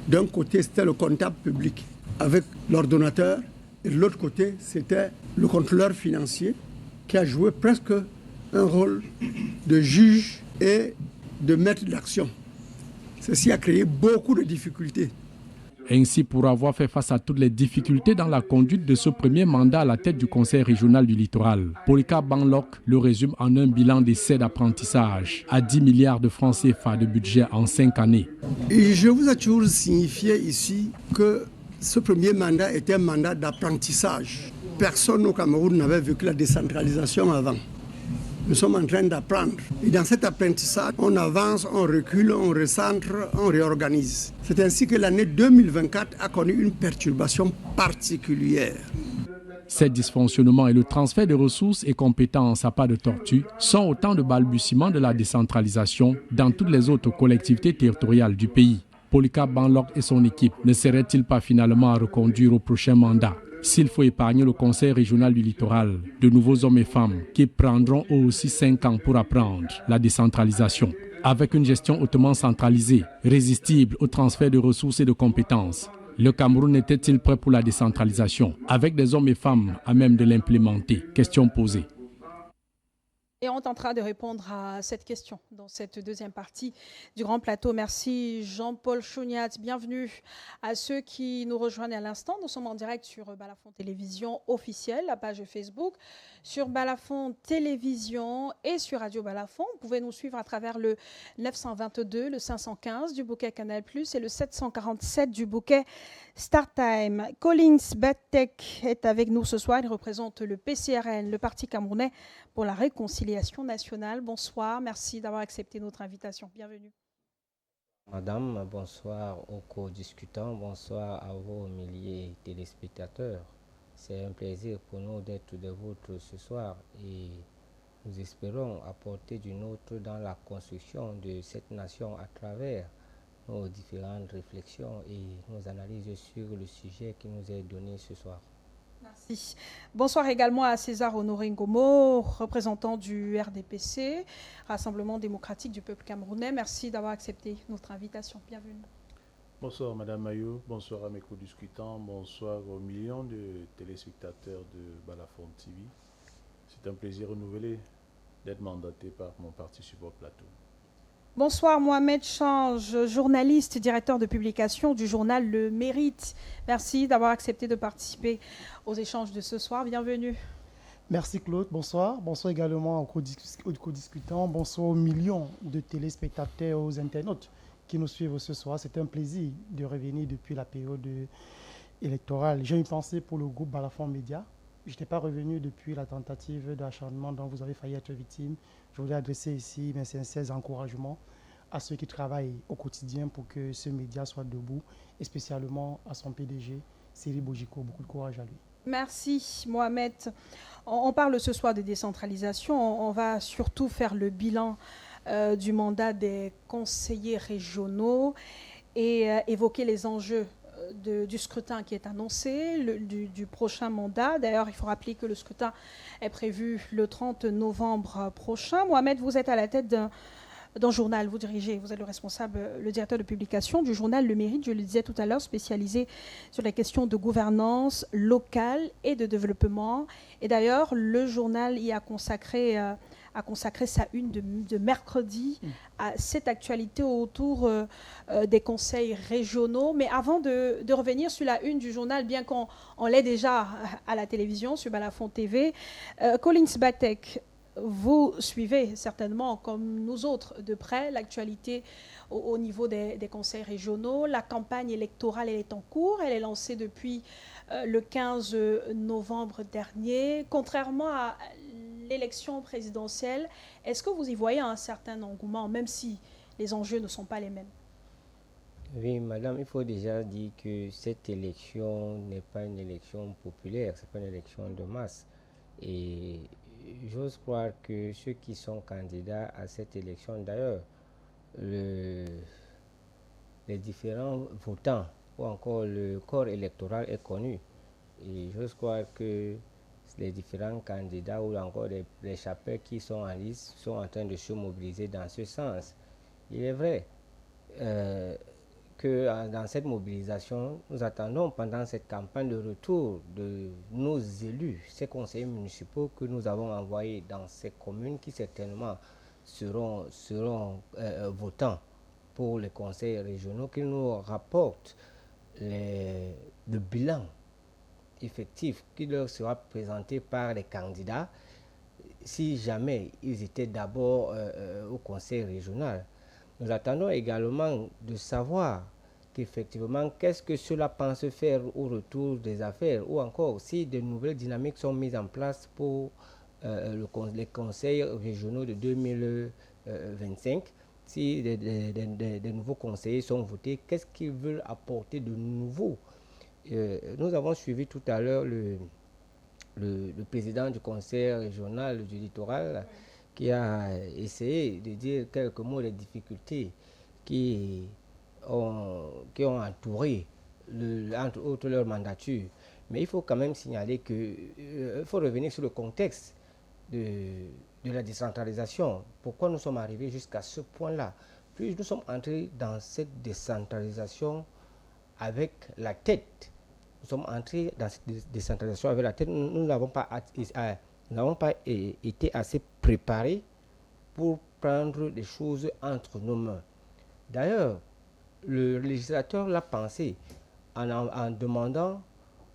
D'un côté, c'était le comptable public avec l'ordonnateur, et de l'autre côté, c'était le contrôleur financier qui a joué presque un rôle de juge et de maître d'action. Ceci a créé beaucoup de difficultés. Ainsi, pour avoir fait face à toutes les difficultés dans la conduite de ce premier mandat à la tête du conseil régional du littoral, Polycarpe Banlok le résume en un bilan d'essais d'apprentissage à 10 milliards de francs CFA de budget en 5 années. Et je vous ai toujours signifié ici que ce premier mandat était un mandat d'apprentissage. Personne au Cameroun n'avait vécu la décentralisation avant. Nous sommes en train d'apprendre. Et dans cet apprentissage, on avance, on recule, on recentre, on réorganise. C'est ainsi que l'année 2024 a connu une perturbation particulière. Ces dysfonctionnements et le transfert de ressources et compétences à pas de tortue sont autant de balbutiements de la décentralisation dans toutes les autres collectivités territoriales du pays. Polycarpe Banlok et son équipe ne seraient-ils pas finalement à reconduire au prochain mandat? S'il faut épargner le conseil régional du littoral, de nouveaux hommes et femmes qui prendront eux aussi 5 ans pour apprendre la décentralisation. Avec une gestion hautement centralisée, résistible au transfert de ressources et de compétences, le Cameroun était-il prêt pour la décentralisation, avec des hommes et femmes à même de l'implémenter? Question posée. Et on tentera de répondre à cette question dans cette deuxième partie du Grand Plateau. Merci Jean-Paul Chouniat. Bienvenue à ceux qui nous rejoignent à l'instant. Nous sommes en direct sur Balafon Télévision officielle, la page Facebook, sur Balafon Télévision et sur Radio Balafon. Vous pouvez nous suivre à travers le 922, le 515 du bouquet Canal+, et le 747 du bouquet StarTime. Collins Batek est avec nous ce soir. Il représente le PCRN, le Parti camerounais pour la réconciliation nationale. Bonsoir, merci d'avoir accepté notre invitation. Bienvenue. Madame, bonsoir aux co-discutants, bonsoir à vos milliers de téléspectateurs. C'est un plaisir pour nous d'être des vôtres ce soir et nous espérons apporter du nôtre dans la construction de cette nation à travers nos différentes réflexions et nos analyses sur le sujet qui nous est donné ce soir. Merci. Bonsoir également à César Honoré Ngomo, représentant du RDPC, Rassemblement démocratique du peuple camerounais. Merci d'avoir accepté notre invitation. Bienvenue. Bonsoir Madame Maillot, bonsoir à mes co-discutants, bonsoir aux millions de téléspectateurs de Balafon TV. C'est un plaisir renouvelé d'être mandaté par mon parti sur votre plateau. Bonsoir Mohamed Change, journaliste, directeur de publication du journal Le Mérite. Merci d'avoir accepté de participer aux échanges de ce soir. Bienvenue. Merci Claude, bonsoir. Bonsoir également aux co-discutants. Bonsoir aux millions de téléspectateurs, aux internautes qui nous suivent ce soir. C'est un plaisir de revenir depuis la période électorale. J'ai une pensée pour le groupe Balafon Média. Je n'étais pas revenu depuis la tentative d'acharnement dont vous avez failli être victime. Je voulais adresser ici mes sincères encouragements à ceux qui travaillent au quotidien pour que ce média soit debout, et spécialement à son PDG, Cyril Bojiko. Beaucoup de courage à lui. Merci Mohamed. On parle ce soir de décentralisation. On va surtout faire le bilan du mandat des conseillers régionaux et évoquer les enjeux du scrutin qui est annoncé, du prochain mandat. D'ailleurs, il faut rappeler que le scrutin est prévu le 30 novembre prochain. Mohamed, vous êtes à la tête d'un journal, vous dirigez, vous êtes le responsable, le directeur de publication du journal Le Mérite, je le disais tout à l'heure, spécialisé sur les questions de gouvernance locale et de développement. Et d'ailleurs, le journal y a consacré sa une de mercredi à cette actualité autour des conseils régionaux. Mais avant de revenir sur la une du journal, bien qu'on l'ait déjà à la télévision, sur Balafon TV, Collins Batek, vous suivez certainement, comme nous autres, de près l'actualité au niveau des conseils régionaux. La campagne électorale, elle est en cours. Elle est lancée depuis le 15 novembre dernier. Contrairement à l'élection présidentielle, est-ce que vous y voyez un certain engouement, même si les enjeux ne sont pas les mêmes? Oui, madame, il faut déjà dire que cette élection n'est pas une élection populaire, ce n'est pas une élection de masse. Et j'ose croire que ceux qui sont candidats à cette élection, d'ailleurs, les différents votants ou encore le corps électoral est connu. Et j'ose croire que les différents candidats ou encore les chapelles qui sont en liste sont en train de se mobiliser dans ce sens. Il est vrai que dans cette mobilisation, nous attendons pendant cette campagne le retour de nos élus, ces conseillers municipaux que nous avons envoyés dans ces communes qui certainement seront votants pour les conseils régionaux, qui nous rapportent le bilan effectif qui leur sera présenté par les candidats si jamais ils étaient d'abord au conseil régional. Nous attendons également de savoir qu'effectivement, qu'est-ce que cela pense faire au retour des affaires, ou encore si de nouvelles dynamiques sont mises en place pour les conseils régionaux de 2025, si des nouveaux conseillers sont votés, qu'est-ce qu'ils veulent apporter de nouveau. Nous avons suivi tout à l'heure le président du conseil régional du littoral qui a essayé de dire quelques mots des difficultés qui ont entouré, entre autres, leur mandature. Mais il faut quand même signaler qu'il faut revenir sur le contexte de la décentralisation. Pourquoi nous sommes arrivés jusqu'à ce point-là? Plus nous sommes entrés dans cette décentralisation avec la tête. Nous sommes entrés dans cette décentralisation avec la tête. Nous n'avons pas été assez préparés pour prendre les choses entre nos mains. D'ailleurs, le législateur l'a pensé en demandant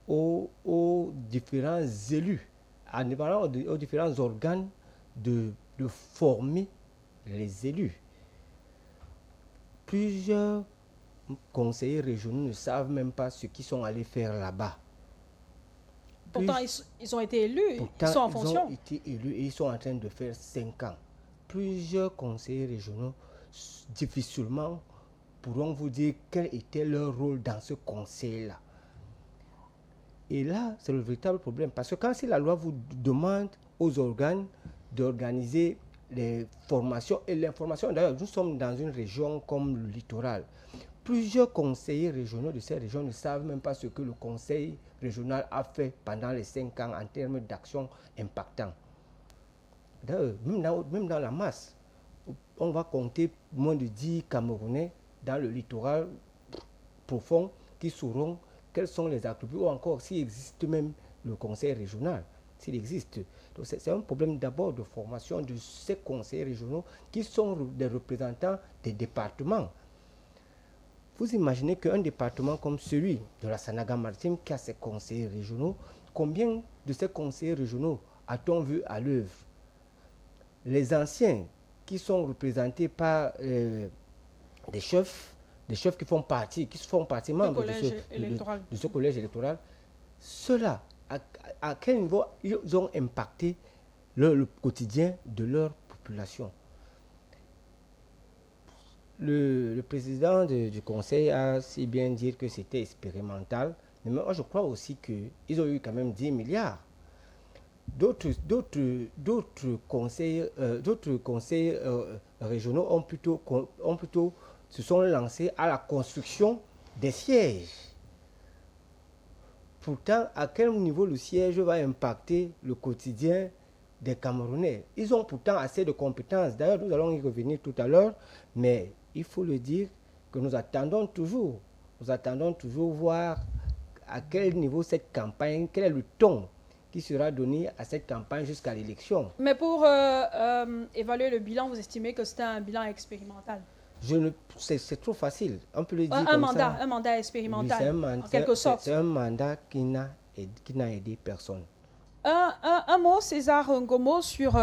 aux différents élus, en demandant aux différents organes de former les élus. Plusieurs conseillers régionaux ne savent même pas ce qu'ils sont allés faire là-bas. Pourtant, ils ont été élus, ils sont en fonction. Ils ont été élus et ils sont en train de faire 5 ans. Plusieurs conseillers régionaux difficilement pourront vous dire quel était leur rôle dans ce conseil-là. Et là, c'est le véritable problème. Parce que quand si la loi vous demande aux organes d'organiser les formations et l'information, d'ailleurs, nous sommes dans une région comme le littoral. plusieurs conseillers régionaux de ces régions ne savent même pas ce que le conseil régional a fait pendant les 5 ans en termes d'actions impactantes. Même dans la masse, on va compter moins de 10 Camerounais dans le littoral profond qui sauront quels sont les attributs ou encore s'il existe même le conseil régional, s'il existe. Donc c'est un problème d'abord de formation de ces conseillers régionaux qui sont des représentants des départements. Vous imaginez qu'un département comme celui de la Sanaga-Maritime qui a ses conseillers régionaux, combien de ces conseillers régionaux a-t-on vu à l'œuvre? Les anciens qui sont représentés par des chefs qui font partie membres de ce collège électoral, ceux-là, à quel niveau ils ont impacté le quotidien de leur population? Le président du conseil a si bien dit que c'était expérimental, mais moi je crois aussi qu'ils ont eu quand même 10 milliards. D'autres conseils régionaux ont plutôt se sont lancés à la construction des sièges. Pourtant, à quel niveau le siège va impacter le quotidien des Camerounais? Ils ont pourtant assez de compétences. D'ailleurs, nous allons y revenir tout à l'heure, mais il faut le dire que nous attendons toujours voir à quel niveau cette campagne, quel est le ton qui sera donné à cette campagne jusqu'à l'élection. Mais pour évaluer le bilan, vous estimez que c'était un bilan expérimental? C'est trop facile. On peut le dire un mandat expérimental, oui, en quelque sorte. C'est un mandat qui n'a aidé personne. Un mot, César Ngomo, sur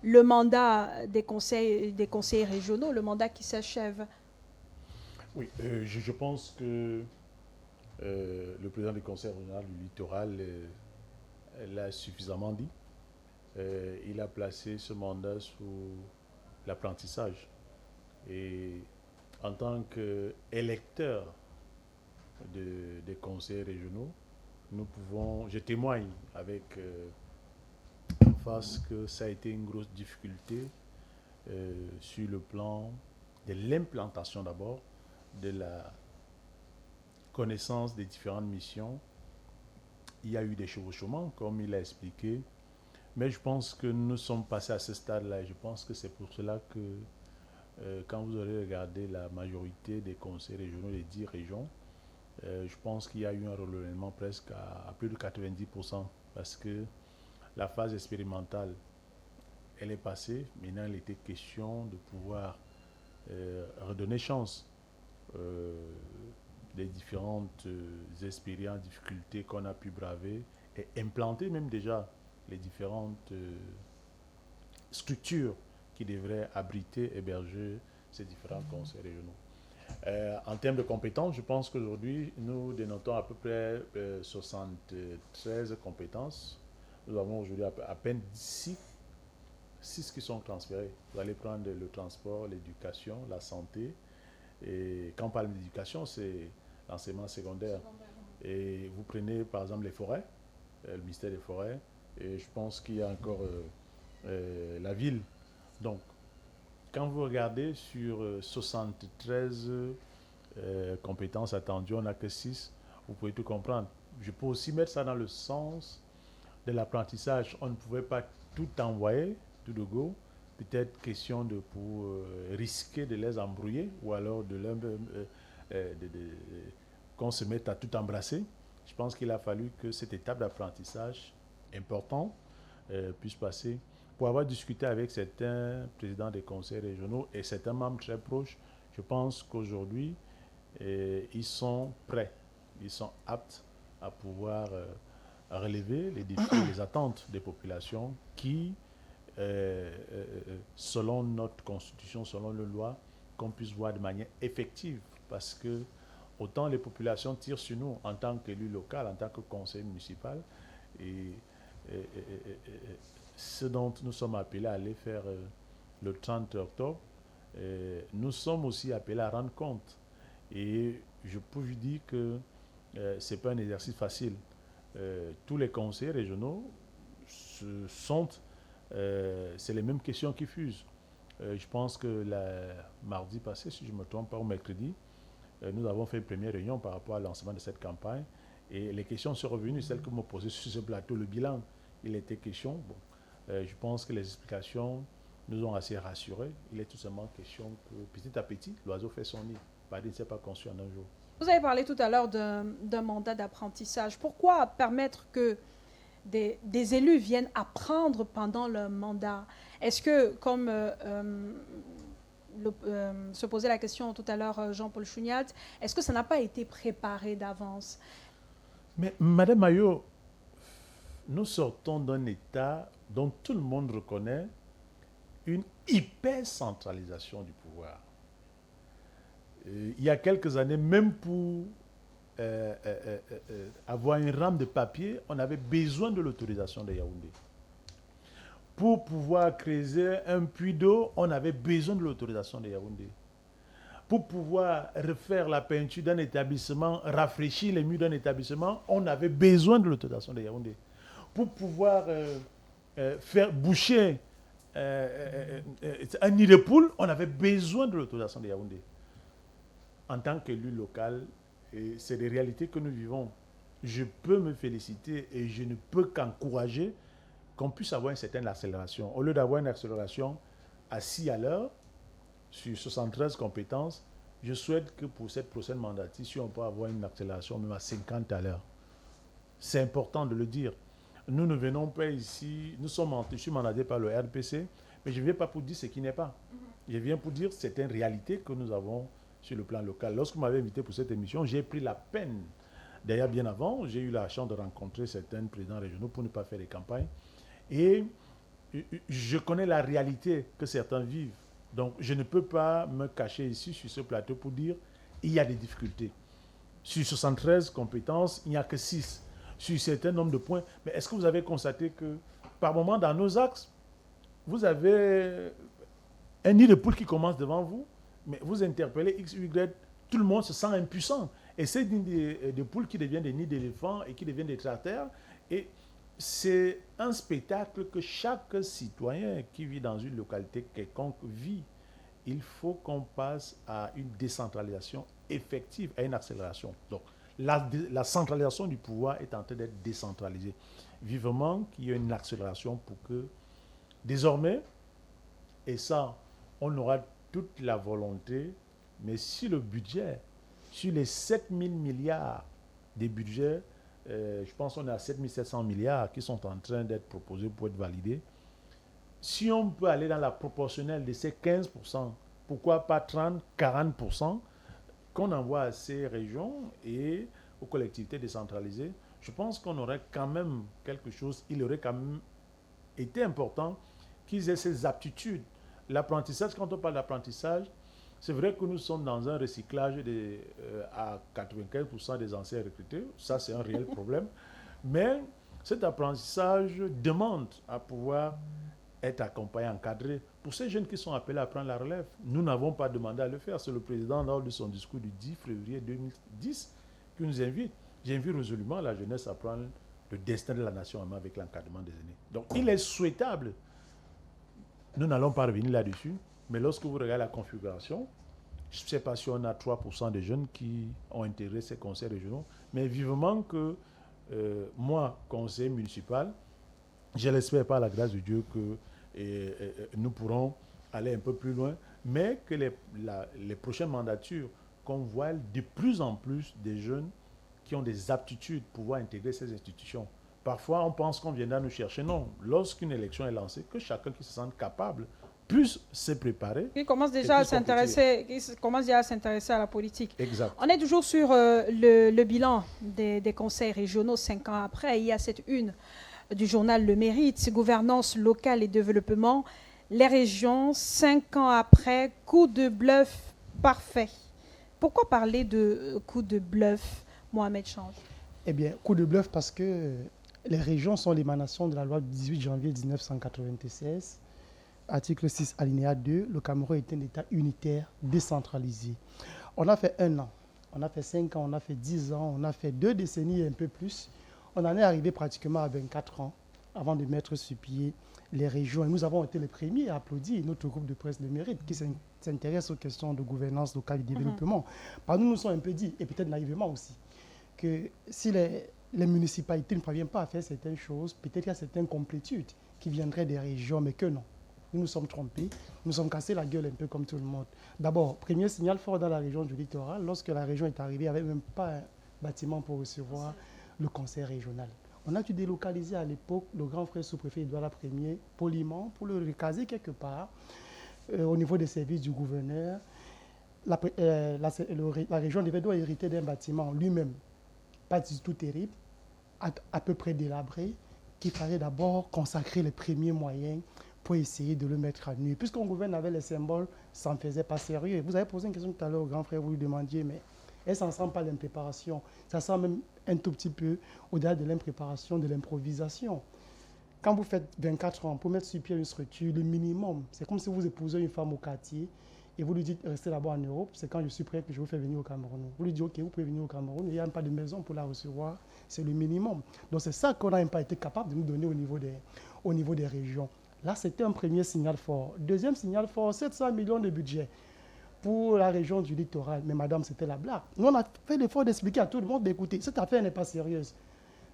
le mandat des conseils régionaux, le mandat qui s'achève. Oui, je pense que le président du conseil régional du littoral l'a suffisamment dit. Il a placé ce mandat sous l'apprentissage. Et en tant qu'électeur des conseils régionaux, je témoigne avec emphase que ça a été une grosse difficulté sur le plan de l'implantation d'abord, de la connaissance des différentes missions. Il y a eu des chevauchements, comme il a expliqué, mais je pense que nous sommes passés à ce stade-là. Je pense que c'est pour cela que quand vous aurez regardé la majorité des conseils régionaux, les 10 régions, je pense qu'il y a eu un renouvellement presque à plus de 90%, parce que la phase expérimentale, elle est passée. Maintenant, il était question de pouvoir redonner chance des différentes expériences, difficultés qu'on a pu braver et implanter même déjà les différentes structures qui devraient abriter, héberger ces différents conseils régionaux. En termes de compétences, je pense qu'aujourd'hui, nous dénotons à peu près 73 compétences. Nous avons aujourd'hui à peine 6 qui sont transférées. Vous allez prendre le transport, l'éducation, la santé. Et quand on parle d'éducation, c'est l'enseignement secondaire. Et vous prenez par exemple les forêts, le ministère des Forêts, et je pense qu'il y a encore la ville. Donc, quand vous regardez sur 73 compétences attendues, on n'a que 6, vous pouvez tout comprendre. Je peux aussi mettre ça dans le sens de l'apprentissage. On ne pouvait pas tout envoyer, tout de go. Peut-être question pour risquer de les embrouiller ou alors qu'on se mette à tout embrasser. Je pense qu'il a fallu que cette étape d'apprentissage importante puisse passer. Pour avoir discuté avec certains présidents des conseils régionaux et certains membres très proches, je pense qu'aujourd'hui, ils sont prêts, ils sont aptes à pouvoir relever les défis et les attentes des populations qui, selon notre constitution, selon la loi, qu'on puisse voir de manière effective. Parce que autant les populations tirent sur nous en tant qu'élus locaux, en tant que conseil municipal, et ce dont nous sommes appelés à aller faire le 30 octobre, nous sommes aussi appelés à rendre compte. Et je peux vous dire que ce n'est pas un exercice facile. Tous les conseils régionaux c'est les mêmes questions qui fusent. Je pense que mardi passé, si je ne me trompe pas, ou mercredi, nous avons fait une première réunion par rapport au lancement de cette campagne. Et les questions sont revenues, celles que vous me posez sur ce plateau, le bilan, il était question. Bon, je pense que les explications nous ont assez rassurés. Il est tout simplement question que petit à petit, l'oiseau fait son nid. Paris ne s'est pas conçu en un jour. Vous avez parlé tout à l'heure d'un mandat d'apprentissage. Pourquoi permettre que des élus viennent apprendre pendant leur mandat? Est-ce que, comme se posait la question tout à l'heure Jean-Paul Chouniat, est-ce que ça n'a pas été préparé d'avance? Mais Madame Mayo, nous sortons d'un État dont tout le monde reconnaît une hyper-centralisation du pouvoir. Il y a quelques années, même pour avoir une rame de papier, on avait besoin de l'autorisation de Yaoundé. Pour pouvoir creuser un puits d'eau, on avait besoin de l'autorisation de Yaoundé. Pour pouvoir refaire la peinture d'un établissement, rafraîchir les murs d'un établissement, on avait besoin de l'autorisation de Yaoundé. Pour pouvoir faire boucher un nid de poule, on avait besoin de l'autorisation de Yaoundé. En tant qu'élu local, c'est des réalités que nous vivons. Je peux me féliciter et je ne peux qu'encourager qu'on puisse avoir une certaine accélération. Au lieu d'avoir une accélération à 6 à l'heure, sur 73 compétences, je souhaite que pour cette prochaine mandature, si on peut avoir une accélération même à 50 à l'heure. C'est important de le dire. Nous ne venons pas ici, je suis mandaté par le RPC, mais je ne viens pas pour dire ce qui n'est pas. Je viens pour dire certaines réalités que nous avons sur le plan local. Lorsque vous m'avez invité pour cette émission, j'ai pris la peine. D'ailleurs, bien avant, j'ai eu la chance de rencontrer certains présidents régionaux pour ne pas faire des campagnes. Et je connais la réalité que certains vivent. Donc, je ne peux pas me cacher ici sur ce plateau pour dire qu'il y a des difficultés. Sur 73 compétences, il n'y a que 6. Sur un certain nombre de points. Mais est-ce que vous avez constaté que, par moment, dans nos axes, vous avez un nid de poule qui commence devant vous, mais vous interpellez X, Y, tout le monde se sent impuissant. Et c'est des nids de poules qui deviennent des nids d'éléphants et qui deviennent des cratères. Et c'est un spectacle que chaque citoyen qui vit dans une localité quelconque vit. Il faut qu'on passe à une décentralisation effective, à une accélération. Donc, la centralisation du pouvoir est en train d'être décentralisée. Vivement qu'il y ait une accélération pour que, désormais, et ça, on aura toute la volonté, mais si le budget, sur les 7 000 milliards des budgets, je pense qu'on est à 7 700 milliards qui sont en train d'être proposés pour être validés. Si on peut aller dans la proportionnelle de ces 15%, pourquoi pas 30, 40% qu'on envoie à ces régions et aux collectivités décentralisées, je pense qu'on aurait quand même quelque chose, il aurait quand même été important qu'ils aient ces aptitudes. L'apprentissage, quand on parle d'apprentissage, c'est vrai que nous sommes dans un recyclage à 95% des anciens recrutés. Ça, c'est un réel problème. Mais cet apprentissage demande à pouvoir être accompagné, encadré. Pour ces jeunes qui sont appelés à prendre la relève, nous n'avons pas demandé à le faire. C'est le président, lors de son discours du 10 février 2010, qui nous invite. J'invite résolument la jeunesse à prendre le destin de la nation en main avec l'encadrement des aînés. Donc, il est souhaitable. Nous n'allons pas revenir là-dessus. Mais lorsque vous regardez la configuration, je ne sais pas si on a 3% de jeunes qui ont intégré ces conseils régionaux, mais vivement que moi, conseiller municipal, je l'espère par la grâce de Dieu que nous pourrons aller un peu plus loin, mais que les prochaines mandatures, qu'on voit de plus en plus des jeunes qui ont des aptitudes pour pouvoir intégrer ces institutions. Parfois, on pense qu'on viendra nous chercher. Non, lorsqu'une élection est lancée, que chacun qui se sente capable puisse se préparer. Qui commence déjà à s'intéresser à la politique. Exact. On est toujours sur le bilan des conseils régionaux 5 ans après. Il y a cette une du journal Le Mérite, gouvernance locale et développement. Les régions, 5 ans après, coup de bluff parfait. Pourquoi parler de coup de bluff, Mohamed Change? Eh bien, coup de bluff parce que les régions sont l'émanation de la loi du 18 janvier 1996. Article 6, alinéa 2, le Cameroun est un État unitaire, décentralisé. On a fait 1 an, on a fait 5 ans, on a fait 10 ans, on a fait 2 décennies et un peu plus. On en est arrivé pratiquement à 24 ans avant de mettre sur pied les régions. Et nous avons été les premiers à applaudir notre groupe de presse Le Mérite qui s'intéresse aux questions de gouvernance locale et de développement. Par nous sommes un peu dit, et peut-être naïvement aussi, que si les municipalités ne parviennent pas à faire certaines choses, peut-être qu'il y a certaines complétudes qui viendraient des régions, mais que non. Nous nous sommes trompés, nous sommes cassés la gueule un peu comme tout le monde. D'abord, premier signal fort dans la région du littoral, lorsque la région est arrivée, il n'y avait même pas un bâtiment pour recevoir le conseil régional. On a dû délocaliser à l'époque le grand frère sous-préfet Edouard Ier poliment pour le recaser quelque part au niveau des services du gouverneur. La région doit hériter d'un bâtiment lui-même, pas du tout terrible, à peu près délabré, qu'il fallait d'abord consacrer les premiers moyens pour essayer de le mettre à nu. Puisqu'on gouverne avec les symboles, ça ne faisait pas sérieux. Vous avez posé une question tout à l'heure au grand frère, vous lui demandiez, mais est-ce que ça ne sent pas l'impréparation? Ça sent même un tout petit peu au-delà de l'impréparation, de l'improvisation. Quand vous faites 24 ans pour mettre sur pied une structure, le minimum, c'est comme si vous épousez une femme au quartier et vous lui dites restez là-bas en Europe, c'est quand je suis prêt que je vous fais venir au Cameroun. Vous lui dites ok, vous pouvez venir au Cameroun, il n'y a même pas de maison pour la recevoir, c'est le minimum. Donc c'est ça qu'on n'a même pas été capable de nous donner au niveau des régions. Là, c'était un premier signal fort. Deuxième signal fort, 700 millions de budget pour la région du littoral. Mais madame, c'était la blague. Nous, on a fait l'effort d'expliquer à tout le monde d'écouter. Cette affaire n'est pas sérieuse.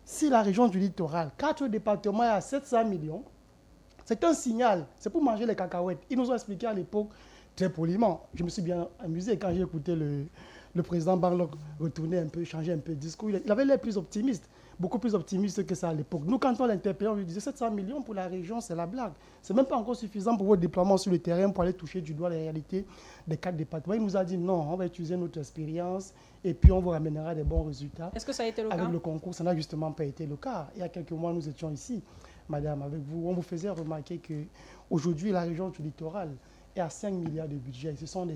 Si la région du littoral, 4 départements à 700 millions, c'est un signal. C'est pour manger les cacahuètes. Ils nous ont expliqué à l'époque, très poliment. Je me suis bien amusé quand j'ai écouté le président Barlock retourner un peu, changer un peu de discours. Il avait l'air plus optimiste, beaucoup plus optimiste que ça à l'époque. Nous, quand on l'interpellait, on lui disait 700 millions pour la région, c'est la blague. C'est même pas encore suffisant pour votre déploiement sur le terrain pour aller toucher du doigt la réalité des 4 départements. Il nous a dit non, on va utiliser notre expérience et puis on vous ramènera des bons résultats. Est-ce que ça a été le cas? Avec le concours, ça n'a justement pas été le cas. Il y a quelques mois, nous étions ici, madame, avec vous. On vous faisait remarquer qu'aujourd'hui, la région du littoral est à 5 milliards de budget. Ce sont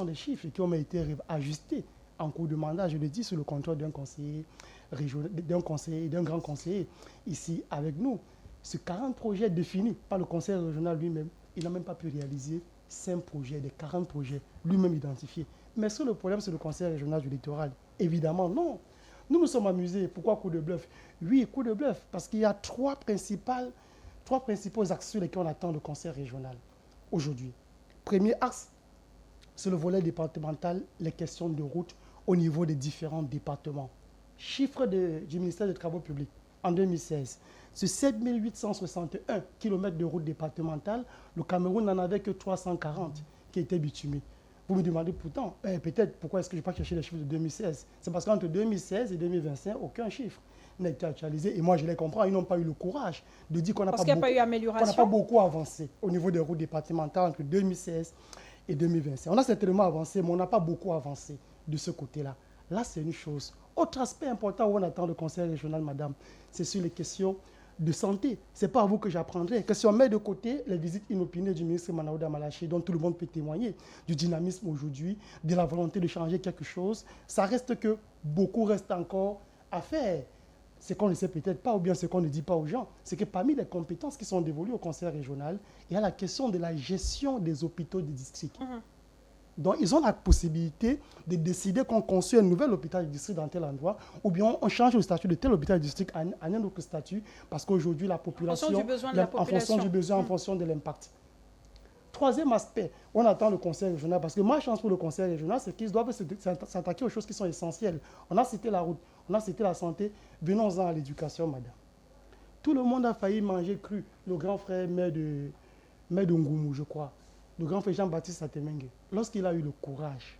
des chiffres qui ont été ajustés en cours de mandat, je le dis, sous le contrôle d'un conseiller régional, d'un grand conseiller ici avec nous. Ces 40 projets définis par le conseil régional lui-même, il n'a même pas pu réaliser 5 projets, des 40 projets lui-même identifiés. Mais est-ce que le problème, c'est le conseil régional du littoral? Évidemment, non. Nous nous sommes amusés. Pourquoi coup de bluff? Oui, coup de bluff, parce qu'il y a trois principaux axes sur lesquels on attend le conseil régional aujourd'hui. Premier axe, c'est le volet départemental, les questions de route au niveau des différents départements. Chiffre du ministère des Travaux publics en 2016, sur 7 861 km de route départementale, le Cameroun n'en avait que 340 qui étaient bitumés. Vous me demandez pourtant, peut-être pourquoi est-ce que je n'ai pas cherché les chiffres de 2016? C'est parce qu'entre 2016 et 2025, aucun chiffre n'a été actualisé. Et moi, je les comprends, ils n'ont pas eu le courage de dire qu'on n'a pas beaucoup avancé au niveau des routes départementales entre 2016 et 2025. On a certainement avancé, mais on n'a pas beaucoup avancé de ce côté-là. Là, c'est une chose. Autre aspect important où on attend le conseil régional, madame, c'est sur les questions de santé. Ce n'est pas à vous que j'apprendrai. Que si on met de côté les visites inopinées du ministre Manaouda Malaché, dont tout le monde peut témoigner, du dynamisme aujourd'hui, de la volonté de changer quelque chose, ça reste que beaucoup reste encore à faire. Ce qu'on ne sait peut-être pas, ou bien ce qu'on ne dit pas aux gens, c'est que parmi les compétences qui sont dévolues au conseil régional, il y a la question de la gestion des hôpitaux des districts. Donc, ils ont la possibilité de décider qu'on construit un nouvel hôpital de district dans tel endroit, ou bien on change le statut de tel hôpital de district à un autre statut, parce qu'aujourd'hui, la population, en fonction du besoin, en fonction de l'impact. Troisième aspect, on attend le conseil régional, parce que ma chance pour le conseil régional, c'est qu'ils doivent s'attaquer aux choses qui sont essentielles. On a cité la route, on a cité la santé, venons-en à l'éducation, madame. Tout le monde a failli manger cru. Le grand frère maire de Ngoumou, je crois, le grand frère Jean-Baptiste Satemengue, lorsqu'il a eu le courage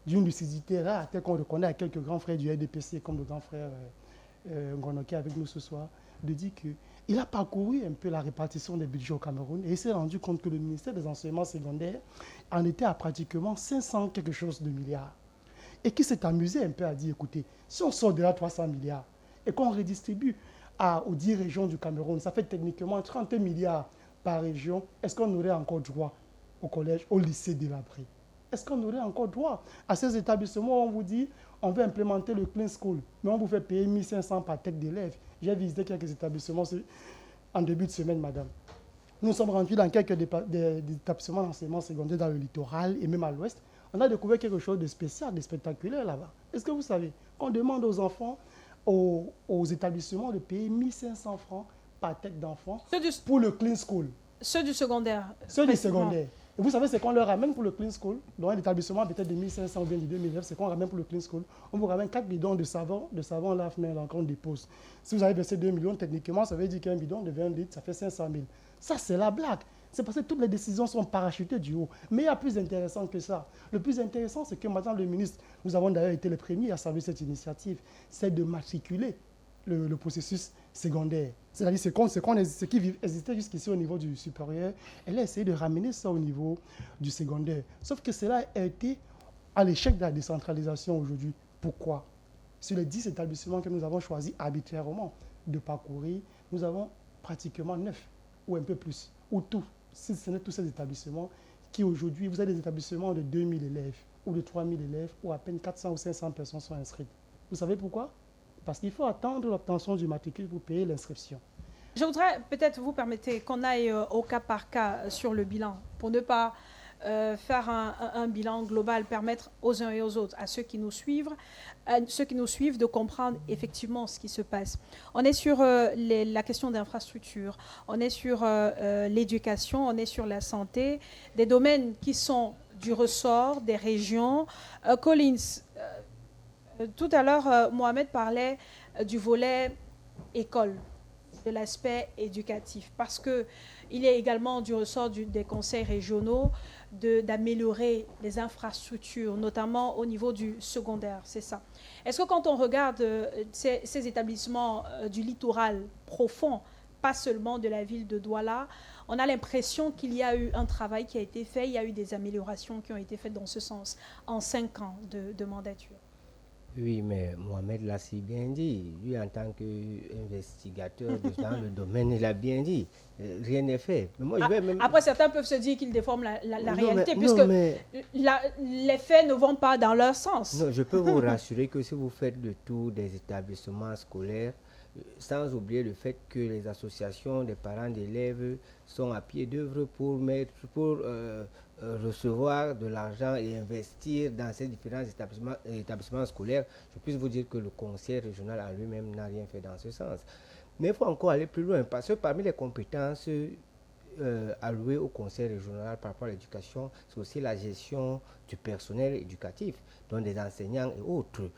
d'une lucidité rare, tel qu'on reconnaît à quelques grands frères du RDPC, comme le grand frère Ngonoké avec nous ce soir, de dire qu'il a parcouru un peu la répartition des budgets au Cameroun et il s'est rendu compte que le ministère des enseignements secondaires en était à pratiquement 500 quelque chose de milliards. Et qui s'est amusé un peu à dire, écoutez, si on sort de là 300 milliards et qu'on redistribue aux 10 régions du Cameroun, ça fait techniquement 30 milliards par région, est-ce qu'on aurait encore droit au collège, au lycée délabré? Est-ce qu'on aurait encore droit à ces établissements où on vous dit on veut implémenter le Clean School, mais on vous fait payer 1500 par tête d'élève? J'ai visité quelques établissements en début de semaine, madame. Nous sommes rendus dans quelques établissements d'enseignement secondaire dans le littoral et même à l'ouest. On a découvert quelque chose de spécial, de spectaculaire là-bas. Est-ce que vous savez qu'on demande aux enfants, aux établissements de payer 1500 francs par tête d'enfant Ceux du... pour le clean school. Ceux du secondaire. Ceux du secondaire. Et vous savez, c'est qu'on leur ramène pour le clean school, dans un établissement peut-être de 1500 ou bien de 2000 élèves, c'est qu'on ramène pour le clean school. On vous ramène 4 bidons de savon lave-main qu'on dépose. Si vous avez versé 2 millions, techniquement, ça veut dire qu'un bidon de 20 litres, ça fait 500 000. Ça, c'est la blague. C'est parce que toutes les décisions sont parachutées du haut. Mais il y a plus intéressant que ça. Le plus intéressant, c'est que madame le ministre, nous avons d'ailleurs été les premiers à saluer cette initiative, c'est de matriculer le processus secondaire. C'est-à-dire ce qui existait jusqu'ici au niveau du supérieur, elle a essayé de ramener ça au niveau du secondaire. Sauf que cela a été à l'échec de la décentralisation aujourd'hui. Pourquoi? Sur les 10 établissements que nous avons choisis arbitrairement de parcourir, nous avons pratiquement 9 ou un peu plus, ou tout. Si ce n'est tous ces établissements qui aujourd'hui, vous avez des établissements de 2000 élèves ou de 3000 élèves où à peine 400 ou 500 personnes sont inscrites. Vous savez pourquoi? Parce qu'il faut attendre l'obtention du matricule pour payer l'inscription. Je voudrais, peut-être vous permettez, qu'on aille au cas par cas sur le bilan, pour ne pas faire un bilan global, permettre aux uns et aux autres, à ceux qui nous suivent, de comprendre effectivement ce qui se passe. On est sur la question d'infrastructure, on est sur l'éducation, on est sur la santé, des domaines qui sont du ressort des régions. Collins, tout à l'heure, Mohamed parlait du volet école, de l'aspect éducatif, parce qu'il est également du ressort des conseils régionaux d'améliorer les infrastructures, notamment au niveau du secondaire, c'est ça. Est-ce que quand on regarde ces établissements du littoral profond, pas seulement de la ville de Douala, on a l'impression qu'il y a eu un travail qui a été fait, il y a eu des améliorations qui ont été faites dans ce sens en 5 ans de mandature? Oui, mais Mohamed l'a si bien dit. Lui, en tant qu'investigateur dans le domaine, il a bien dit. Rien n'est fait. Mais moi, après, certains peuvent se dire qu'ils déforment la réalité, puisque les faits ne vont pas dans leur sens. Non, je peux vous rassurer que si vous faites le tour des établissements scolaires, sans oublier le fait que les associations des parents d'élèves sont à pied d'œuvre pour recevoir de l'argent et investir dans ces différents établissements scolaires, je puisse vous dire que le conseil régional en lui-même n'a rien fait dans ce sens. Mais il faut encore aller plus loin, parce que parmi les compétences allouées au conseil régional par rapport à l'éducation, c'est aussi la gestion du personnel éducatif, dont des enseignants et autres.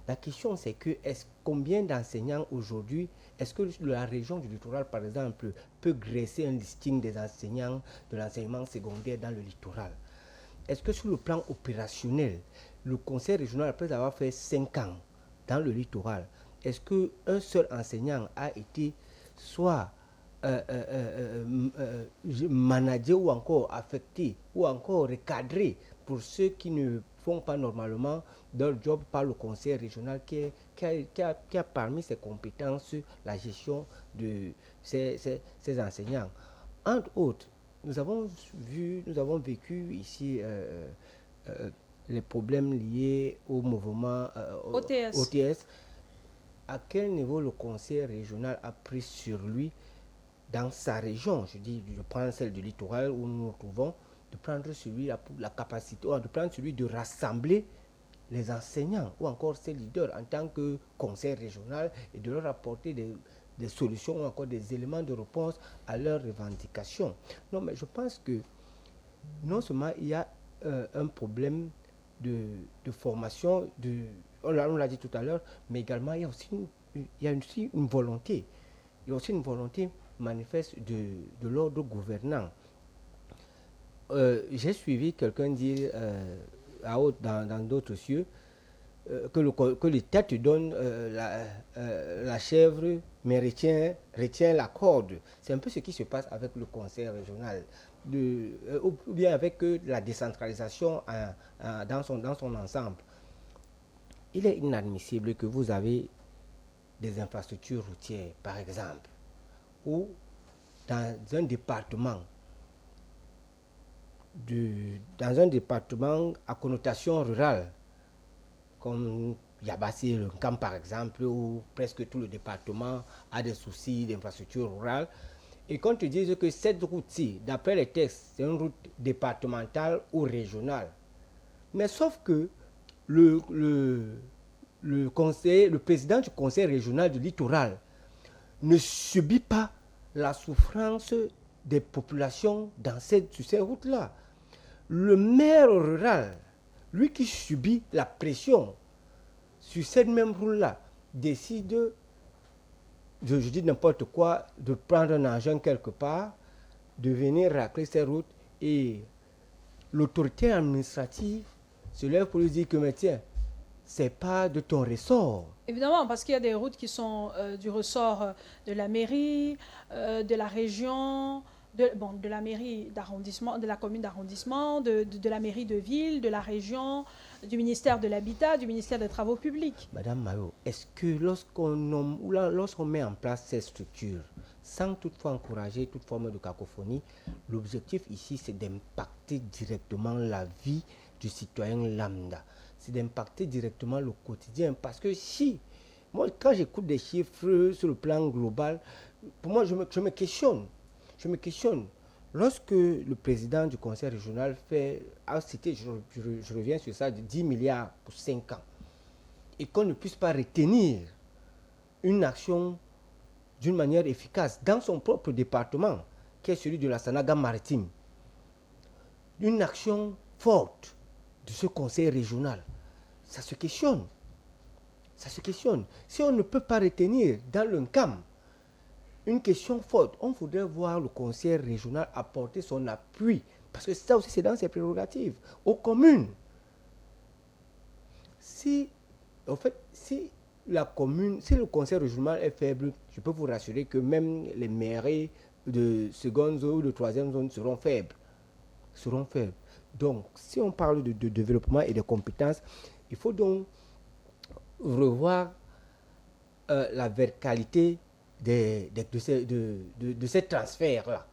La question, c'est que combien d'enseignants aujourd'hui, est-ce que la région du littoral, par exemple, peut graisser un listing des enseignants de l'enseignement secondaire dans le littoral? Est-ce que sur le plan opérationnel, le conseil régional, après avoir fait 5 ans dans le littoral, est-ce qu'un seul enseignant a été soit managé ou encore affecté ou encore recadré pour ceux qui ne font pas normalement leur job par le conseil régional qui a parmi ses compétences la gestion de ces enseignants. Entre autres, nous avons vécu ici les problèmes liés au mouvement OTS. À quel niveau le conseil régional a pris sur lui dans sa région, je prends celle du littoral où nous nous trouvons, de prendre sur lui la capacité, ou de prendre sur lui de rassembler les enseignants ou encore ces leaders en tant que conseil régional et de leur apporter des solutions ou encore des éléments de réponse à leurs revendications. Non, mais je pense que non seulement il y a un problème de formation, on l'a dit tout à l'heure, mais également il y a aussi une volonté. Il y a aussi une volonté manifeste de l'ordre gouvernant. J'ai suivi quelqu'un dire dans d'autres cieux que l'État te donne la chèvre, mais retient la corde. C'est un peu ce qui se passe avec le conseil régional, ou bien avec la décentralisation dans son ensemble. Il est inadmissible que vous avez des infrastructures routières, par exemple, ou dans un département à connotation rurale, comme Yabassi, le Camp par exemple, où presque tout le département a des soucis d'infrastructure rurale, et qu'on te dise que cette route-ci, d'après les textes, c'est une route départementale ou régionale. Mais sauf que le président du conseil régional du littoral ne subit pas la souffrance des populations sur ces routes-là. Le maire rural, lui qui subit la pression sur cette même route-là, décide, je dis n'importe quoi, de prendre un engin quelque part, de venir racler ces routes, et l'autorité administrative se lève pour lui dire que, mais tiens, c'est pas de ton ressort. Évidemment, parce qu'il y a des routes qui sont du ressort de la mairie, de la région, de la mairie d'arrondissement, de la commune d'arrondissement, de la mairie de ville, de la région, du ministère de l'Habitat, du ministère des Travaux publics. Madame Mayo, est-ce que lorsqu'on met en place ces structures, sans toutefois encourager toute forme de cacophonie, l'objectif ici, c'est d'impacter directement la vie du citoyen lambda, c'est d'impacter directement le quotidien. Parce que si, moi, quand j'écoute des chiffres sur le plan global, pour moi, je me questionne. Lorsque le président du conseil régional a cité, je reviens sur ça, de 10 milliards pour 5 ans, et qu'on ne puisse pas retenir une action d'une manière efficace dans son propre département, qui est celui de la Sanaga maritime, une action forte de ce conseil régional, ça se questionne. Si on ne peut pas retenir dans le CAM une question forte, on voudrait voir le conseil régional apporter son appui, parce que ça aussi c'est dans ses prérogatives, aux communes. Si le conseil régional est faible, je peux vous rassurer que même les mairies de seconde zone ou de troisième zone seront faibles. Donc, si on parle de développement et de compétences, il faut donc revoir la verticalité de ces transferts-là.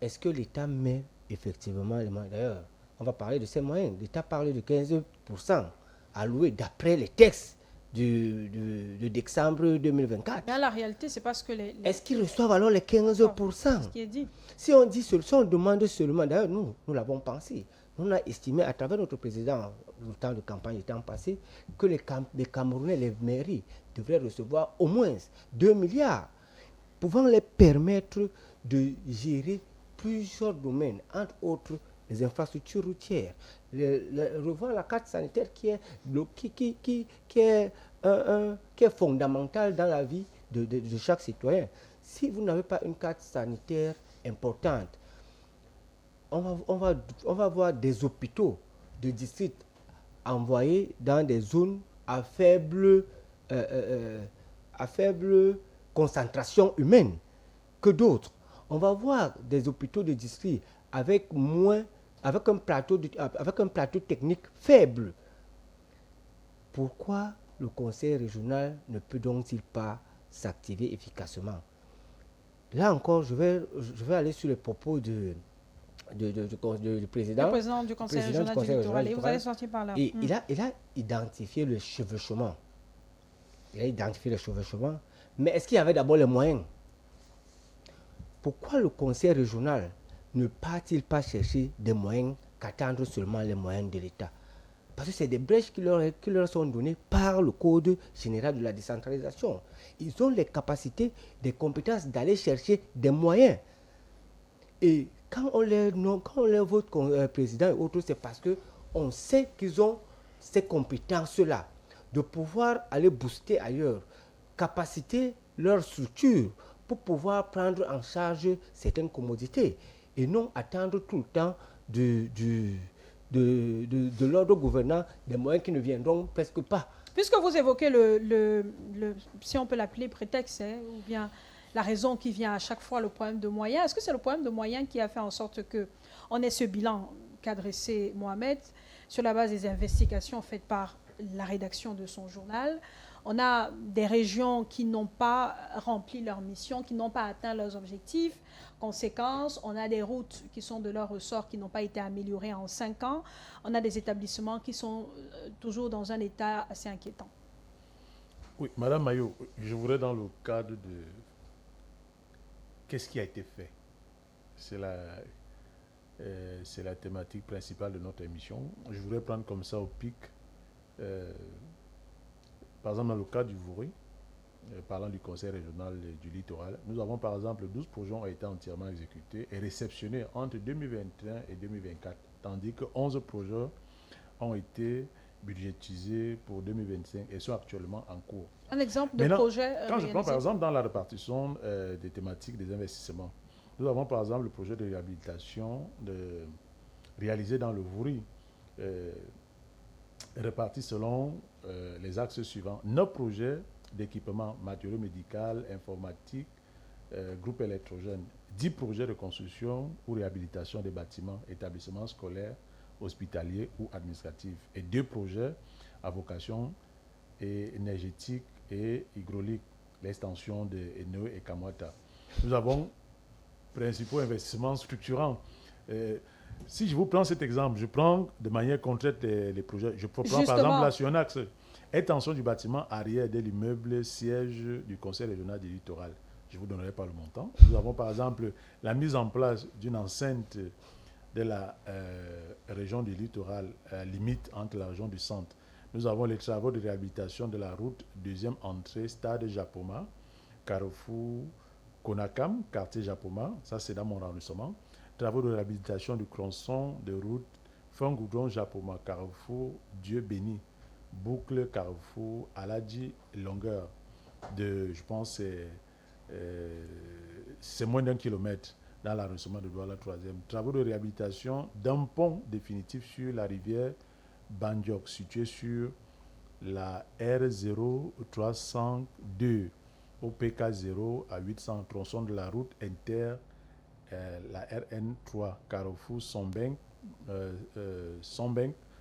Est-ce que l'État met effectivement les moyens? D'ailleurs, on va parler de ces moyens. L'État parle de 15% alloués d'après les textes de décembre 2024. Mais la réalité, c'est parce que Est-ce qu'ils reçoivent alors les 15%? C'est ce qui est dit. Si on demande seulement, d'ailleurs nous l'avons pensé, on a estimé à travers notre président, le temps de campagne étant passé, que les Camerounais, les mairies, devraient recevoir au moins 2 milliards, pouvant les permettre de gérer plusieurs domaines, entre autres les infrastructures routières, revoir la carte sanitaire qui est fondamentale dans la vie de chaque citoyen. Si vous n'avez pas une carte sanitaire importante, on va voir des hôpitaux de district envoyés dans des zones à faible concentration humaine que d'autres. On va voir des hôpitaux de district avec un plateau technique faible. Pourquoi le conseil régional ne peut donc-il pas s'activer efficacement? Là encore, je vais aller sur les propos du président. Le président du conseil régional du littoral. Et vous allez sortir par là. Et il a identifié le chevauchement. Mais est-ce qu'il y avait d'abord les moyens? Pourquoi le conseil régional ne part-il pas chercher des moyens qu'attendre seulement les moyens de l'État? Parce que c'est des brèches qui leur sont données par le Code général de la décentralisation. Ils ont les capacités, les compétences d'aller chercher des moyens. Et quand on les vote comme président et autres, c'est parce qu'on sait qu'ils ont ces compétences-là, de pouvoir aller booster ailleurs, capaciter leur structure pour pouvoir prendre en charge certaines commodités et non attendre tout le temps de l'ordre gouvernant des moyens qui ne viendront presque pas. Puisque vous évoquez si on peut l'appeler prétexte, ou bien la raison qui vient à chaque fois, le problème de moyens, est-ce que c'est le problème de moyens qui a fait en sorte qu'on ait ce bilan qu'a dressé Mohamed sur la base des investigations faites par la rédaction de son journal? On a des régions qui n'ont pas rempli leur mission, qui n'ont pas atteint leurs objectifs. Conséquence, on a des routes qui sont de leur ressort, qui n'ont pas été améliorées en 5 ans. On a des établissements qui sont toujours dans un état assez inquiétant. Oui, Madame Mayo, je voudrais dans le cadre de qu'est-ce qui a été fait. C'est la thématique principale de notre émission. Je voudrais prendre comme ça au pic, par exemple dans le cas du Vouri, parlant du conseil régional du littoral, nous avons par exemple 12 projets ont été entièrement exécutés et réceptionnés entre 2021 et 2024, tandis que 11 projets ont été budgétisés pour 2025 et sont actuellement en cours. Un exemple de Maintenant, projet quand je prends par réalisé. exemple dans la répartition des thématiques des investissements, nous avons par exemple le projet de réhabilitation réalisé dans le Vouri, réparti selon les axes suivants. 9 projets d'équipement matériaux médical, informatique, groupe électrogène, 10 projets de construction ou réhabilitation des bâtiments, établissements scolaires, hospitaliers ou administratifs, et 2 projets à vocation énergétique et hydraulique, l'extension de Eneo et Kamwata. Nous avons principaux investissements structurants. Si je vous prends cet exemple, je prends de manière concrète les projets. Je prends par exemple là sur un axe, extension du bâtiment arrière de l'immeuble siège du Conseil régional du littoral. Je ne vous donnerai pas le montant. Nous avons par exemple la mise en place d'une enceinte de la région du littoral, limite entre la région du centre. Nous avons les travaux de réhabilitation de la route, deuxième entrée, stade Japoma, Carrefour Konakam, quartier Japoma, ça c'est dans mon arrondissement. Travaux de réhabilitation du tronçon de route Fangoudron Japoma, Carrefour Dieu béni, boucle Carrefour Aladji, longueur de, je pense, c'est moins d'1 kilomètre dans l'arrondissement de Douala 3e. Travaux de réhabilitation d'un pont définitif sur la rivière Bandiok, situé sur la R0302 au PK0 à 800, tronçon de la route inter, la RN3, Carrefour Sombeng,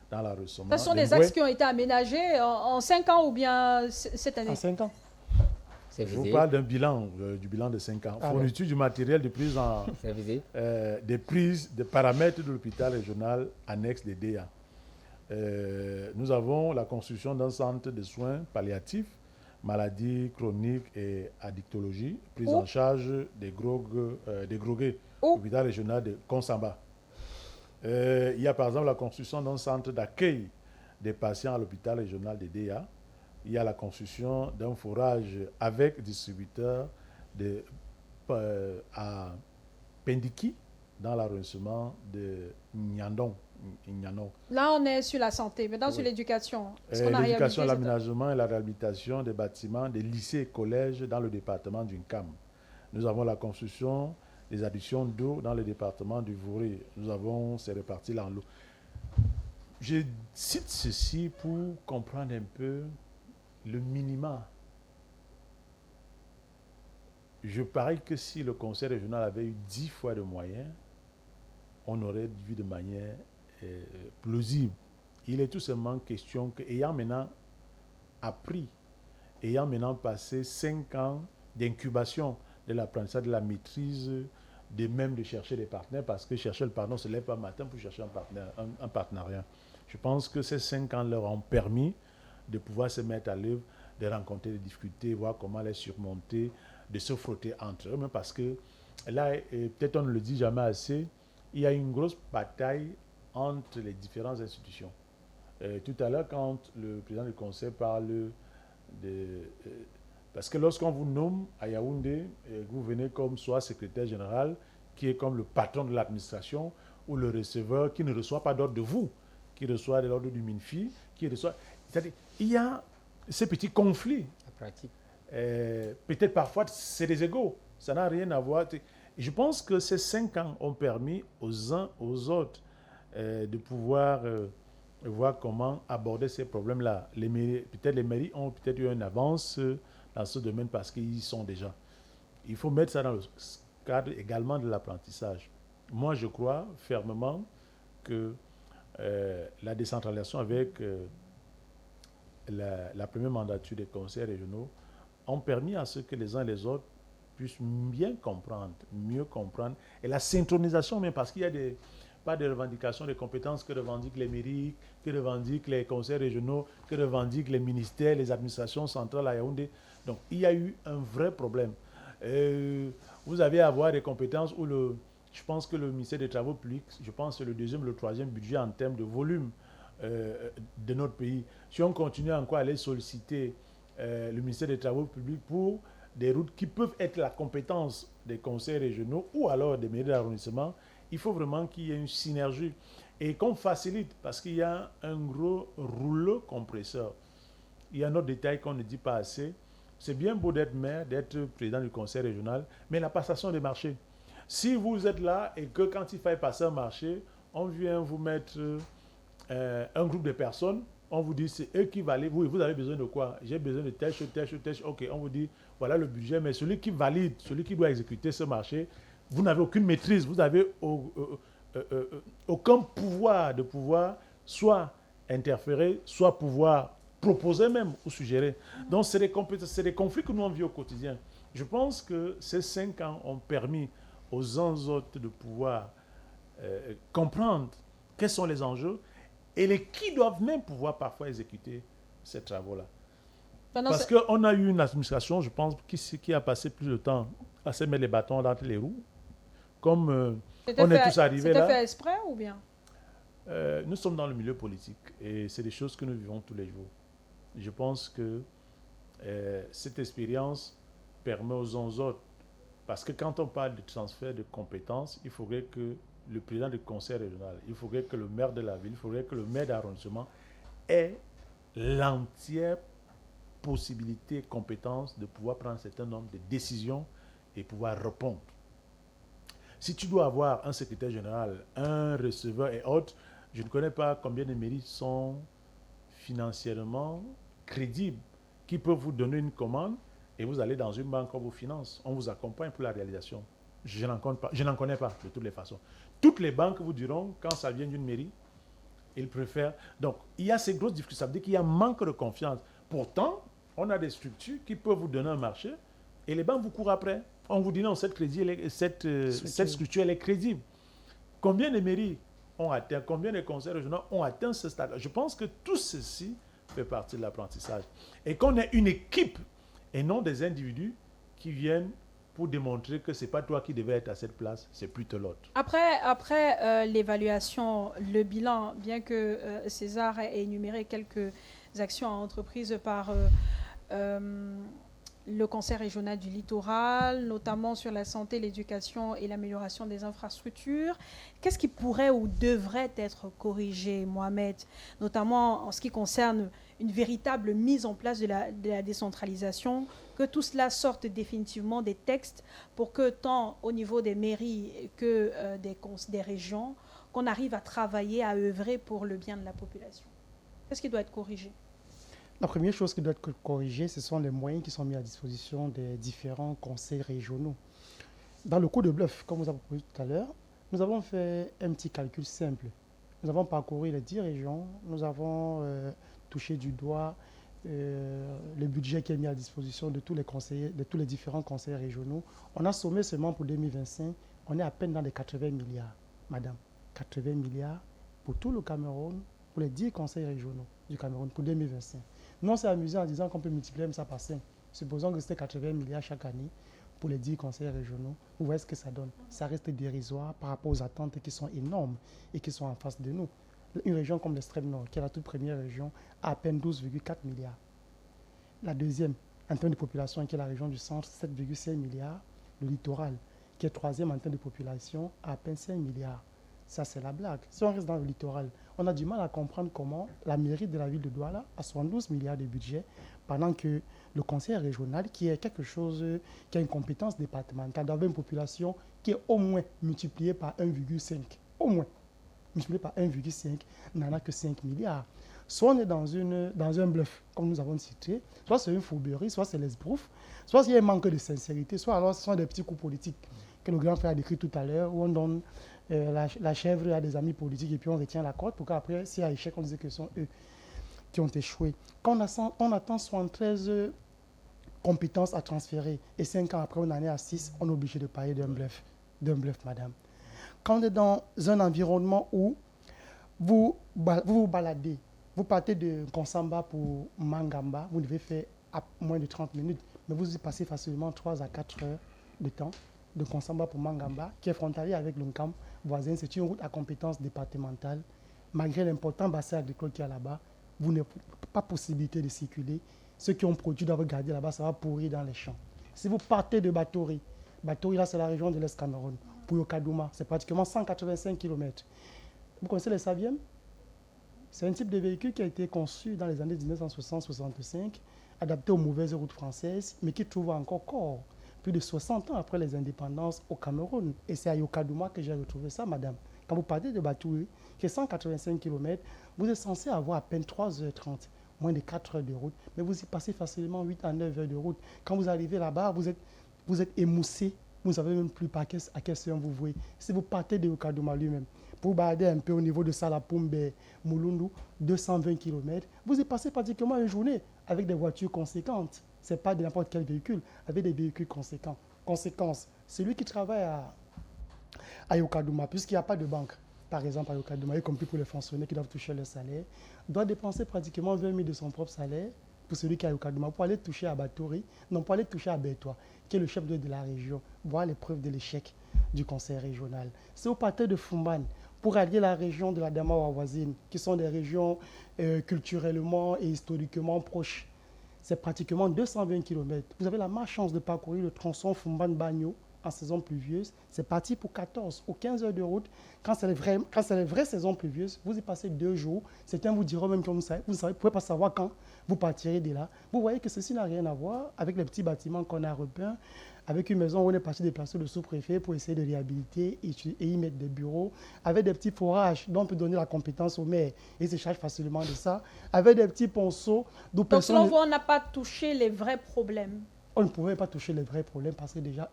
dans l'arrondissement. Ce sont des axes qui ont été aménagés en 5 ans ou bien cette année? En 5 ans. Je vous parle d'un bilan, du bilan de 5 ans. Fourniture du matériel de prise en... des prises de paramètres de l'hôpital régional annexe des DEA. Nous avons la construction d'un centre de soins palliatifs, maladies chroniques et addictologie, prise en charge des drogués, l'hôpital régional de Konsamba. Il y a par exemple la construction d'un centre d'accueil des patients à l'hôpital régional de DEA. Il y a la construction d'un forage avec distributeur à Pendiki, dans l'arrondissement de Nyandon. Là, on est sur la santé, mais sur l'éducation. L'éducation, l'aménagement et la réhabilitation des bâtiments des lycées et collèges dans le département du Nkam. Nous avons la construction des adductions d'eau dans le département du Vouri. Nous avons ces répartis là en l'eau. Je cite ceci pour comprendre un peu le minima. Je parie que si le conseil régional avait eu 10 fois de moyens, on aurait vu de manière plausible. Il est tout simplement question que, ayant maintenant appris, ayant maintenant passé 5 ans d'incubation de l'apprentissage, de la maîtrise, de même de chercher des partenaires, parce que chercher le partenaire, on ne se lève pas matin pour chercher un partenariat. Je pense que ces 5 ans leur ont permis de pouvoir se mettre à l'œuvre, de rencontrer des difficultés, voir comment les surmonter, de se frotter entre eux, même parce que là, peut-être on ne le dit jamais assez, il y a une grosse bataille entre les différentes institutions. Tout à l'heure, quand le président du conseil parle de... parce que lorsqu'on vous nomme à Yaoundé, vous venez comme soit secrétaire général, qui est comme le patron de l'administration, ou le receveur qui ne reçoit pas d'ordre de vous, qui reçoit de l'ordre du MINFI, qui reçoit... C'est-à-dire, il y a ces petits conflits. Peut-être parfois, c'est des égos. Ça n'a rien à voir. Je pense que ces 5 ans ont permis aux uns aux autres de pouvoir voir comment aborder ces problèmes-là. Peut-être les mairies ont peut-être eu une avance dans ce domaine parce qu'ils y sont déjà. Il faut mettre ça dans le cadre également de l'apprentissage. Moi, je crois fermement que la décentralisation avec la première mandature des conseils régionaux ont permis à ce que les uns et les autres puissent bien comprendre, mieux comprendre. Et la synchronisation même, parce qu'il y a pas de revendication des compétences que revendiquent les mairies, que revendiquent les conseils régionaux, que revendiquent les ministères, les administrations centrales à Yaoundé. Donc, il y a eu un vrai problème. Vous avez à avoir des compétences où je pense que le ministère des Travaux publics, je pense que c'est le 2e, le 3e budget en termes de volume de notre pays. Si on continue encore à aller solliciter le ministère des Travaux publics pour des routes qui peuvent être la compétence des conseils régionaux ou alors des mairies d'arrondissement. Il faut vraiment qu'il y ait une synergie et qu'on facilite parce qu'il y a un gros rouleau compresseur. Il y a un autre détail qu'on ne dit pas assez. C'est bien beau d'être maire, d'être président du conseil régional, mais la passation des marchés. Si vous êtes là et que quand il faille passer un marché, on vient vous mettre un groupe de personnes, on vous dit c'est eux qui valident, vous avez besoin de quoi? J'ai besoin de telle chose, ok, on vous dit voilà le budget, mais celui qui valide, celui qui doit exécuter ce marché, vous n'avez aucune maîtrise, vous n'avez aucun pouvoir de pouvoir soit interférer, soit pouvoir proposer même ou suggérer. Donc c'est des conflits que nous on vit au quotidien. Je pense que ces 5 ans ont permis aux uns aux autres de pouvoir comprendre quels sont les enjeux et les qui doivent même pouvoir parfois exécuter ces travaux-là. Parce qu'on a eu une administration, je pense, qui a passé plus de temps à se mettre les bâtons dans les roues. Comme on est tous arrivés là. C'était fait exprès ou bien? Nous sommes dans le milieu politique et c'est des choses que nous vivons tous les jours. Je pense que cette expérience permet aux uns aux autres. Parce que quand on parle de transfert de compétences, il faudrait que le président du conseil régional, il faudrait que le maire de la ville, il faudrait que le maire d'arrondissement ait l'entière possibilité et compétence de pouvoir prendre un certain nombre de décisions et pouvoir répondre. Si tu dois avoir un secrétaire général, un receveur et autres, je ne connais pas combien de mairies sont financièrement crédibles, qui peuvent vous donner une commande et vous allez dans une banque, on vous finance, on vous accompagne pour la réalisation. Je n'en connais pas de toutes les façons. Toutes les banques vous diront, quand ça vient d'une mairie, ils préfèrent. Donc, il y a ces grosses difficultés. Ça veut dire qu'il y a un manque de confiance. Pourtant, on a des structures qui peuvent vous donner un marché et les banques vous courent après. On vous dit non, cette structure, elle est crédible. Combien de mairies ont atteint, combien de conseils régionaux ont atteint ce stade? Je pense que tout ceci fait partie de l'apprentissage. Et qu'on ait une équipe et non des individus qui viennent pour démontrer que ce n'est pas toi qui devais être à cette place, c'est plutôt l'autre. Après l'évaluation, le bilan, bien que César ait énuméré quelques actions entreprises par le Conseil régional du littoral, notamment sur la santé, l'éducation et l'amélioration des infrastructures. Qu'est-ce qui pourrait ou devrait être corrigé, Mohamed, notamment en ce qui concerne une véritable mise en place de la décentralisation, que tout cela sorte définitivement des textes pour que tant au niveau des mairies que des régions, qu'on arrive à travailler, à œuvrer pour le bien de la population? Qu'est-ce qui doit être corrigé? La première chose qui doit être corrigée, ce sont les moyens qui sont mis à disposition des différents conseils régionaux. Dans le coup de bluff, comme vous avez proposé tout à l'heure, nous avons fait un petit calcul simple. Nous avons parcouru les 10 régions, nous avons touché du doigt le budget qui est mis à disposition de tous les conseillers, de tous les différents conseils régionaux. On a sommé seulement pour 2025, on est à peine dans les 80 milliards, madame. 80 milliards pour tout le Cameroun, pour les 10 conseils régionaux du Cameroun pour 2025. Nous, on s'est amusé en disant qu'on peut multiplier ça par 5. Supposons que c'était 80 milliards chaque année pour les 10 conseils régionaux. Vous voyez ce que ça donne. Ça reste dérisoire par rapport aux attentes qui sont énormes et qui sont en face de nous. Une région comme l'Extrême Nord, qui est la toute première région, a à peine 12,4 milliards. La deuxième, en termes de population, qui est la région du centre, 7,5 milliards. Le littoral, qui est troisième en termes de population, a à peine 5 milliards. Ça, c'est la blague. Si on reste dans le littoral, on a du mal à comprendre comment la mairie de la ville de Douala a 72 milliards de budget, pendant que le conseil régional, qui est quelque chose, qui a une compétence départementale, d'avoir une population qui est au moins multipliée par 1,5. Au moins multipliée par 1,5, n'en a que 5 milliards. Soit on est dans un bluff, comme nous avons cité, soit c'est une fourberie, soit c'est l'esbrouf, soit il y a un manque de sincérité, soit alors ce sont des petits coups politiques que le grand frère a décrit tout à l'heure, où on donne la chèvre à des amis politiques et puis on retient la corde pour qu'après, s'il y a échec, on dise que ce sont eux qui ont échoué. Quand on attend 73 compétences à transférer et 5 ans après, on en est à 6, on est obligé de parler d'un bluff, madame. Quand on est dans un environnement où vous vous baladez, vous partez de Konsamba pour Mangamba, vous devez faire à moins de 30 minutes, mais vous y passez facilement 3 à 4 heures de temps de Konsamba pour Mangamba, qui est frontalier avec l'Unkam voisin. C'est une route à compétence départementale. Malgré l'important bassin agricole qu'il y a là-bas, vous n'avez pas possibilité de circuler ceux qui ont produit doivent garder là-bas, ça va pourrir dans les champs. Si vous partez de Batori, Batori là c'est la région de l'Est Cameroun, pour Yokadouma, c'est pratiquement 185 km. Vous connaissez les Saviem? C'est un type de véhicule qui a été conçu dans les années 1960-65, adapté aux mauvaises routes françaises, mais qui trouve encore corps plus de 60 ans après les indépendances au Cameroun. Et c'est à Yokadouma que j'ai retrouvé ça, madame. Quand vous partez de Batori, qui est 185 km, vous êtes censé avoir à peine 3h30, moins de 4 heures de route, mais vous y passez facilement 8 à 9 heures de route. Quand vous arrivez là-bas, vous êtes émoussé, vous ne savez même plus à quelle heure vous voyez. Si vous partez de Yokadouma lui-même, pour balader un peu au niveau de Salapumbe, Mulundu, 220 km, vous y passez pratiquement une journée avec des voitures conséquentes. Ce n'est pas de n'importe quel véhicule, avec des véhicules conséquents. Conséquence, celui qui travaille à Yokadouma, puisqu'il n'y a pas de banque, par exemple à Yokadouma, y compris pour les fonctionnaires qui doivent toucher leur salaire, doit dépenser pratiquement 20 000 de son propre salaire pour celui qui est à Yokadouma, pour aller toucher à Batori, non pour aller toucher à Bertois, qui est le chef de la région, voir les preuves de l'échec du conseil régional. C'est au partir de Fumban, pour allier la région de la Damawa voisine, qui sont des régions culturellement et historiquement proches. C'est pratiquement 220 km. Vous avez la malchance de parcourir le tronçon Fumban-Bagno en saison pluvieuse. C'est parti pour 14 ou 15 heures de route. Quand c'est les vraies saisons pluvieuses, vous y passez 2 jours. Certains vous diront même que vous ne pouvez pas savoir quand vous partirez de là. Vous voyez que ceci n'a rien à voir avec les petits bâtiments qu'on a repeints, avec une maison où on est parti déplacer le sous-préfet pour essayer de réhabiliter et y mettre des bureaux, avec des petits forages dont on peut donner la compétence au maire et se charge facilement de ça, avec des petits ponceaux d'où personne... Donc selon vous, on n'a pas touché les vrais problèmes? On ne pouvait pas toucher les vrais problèmes parce que déjà,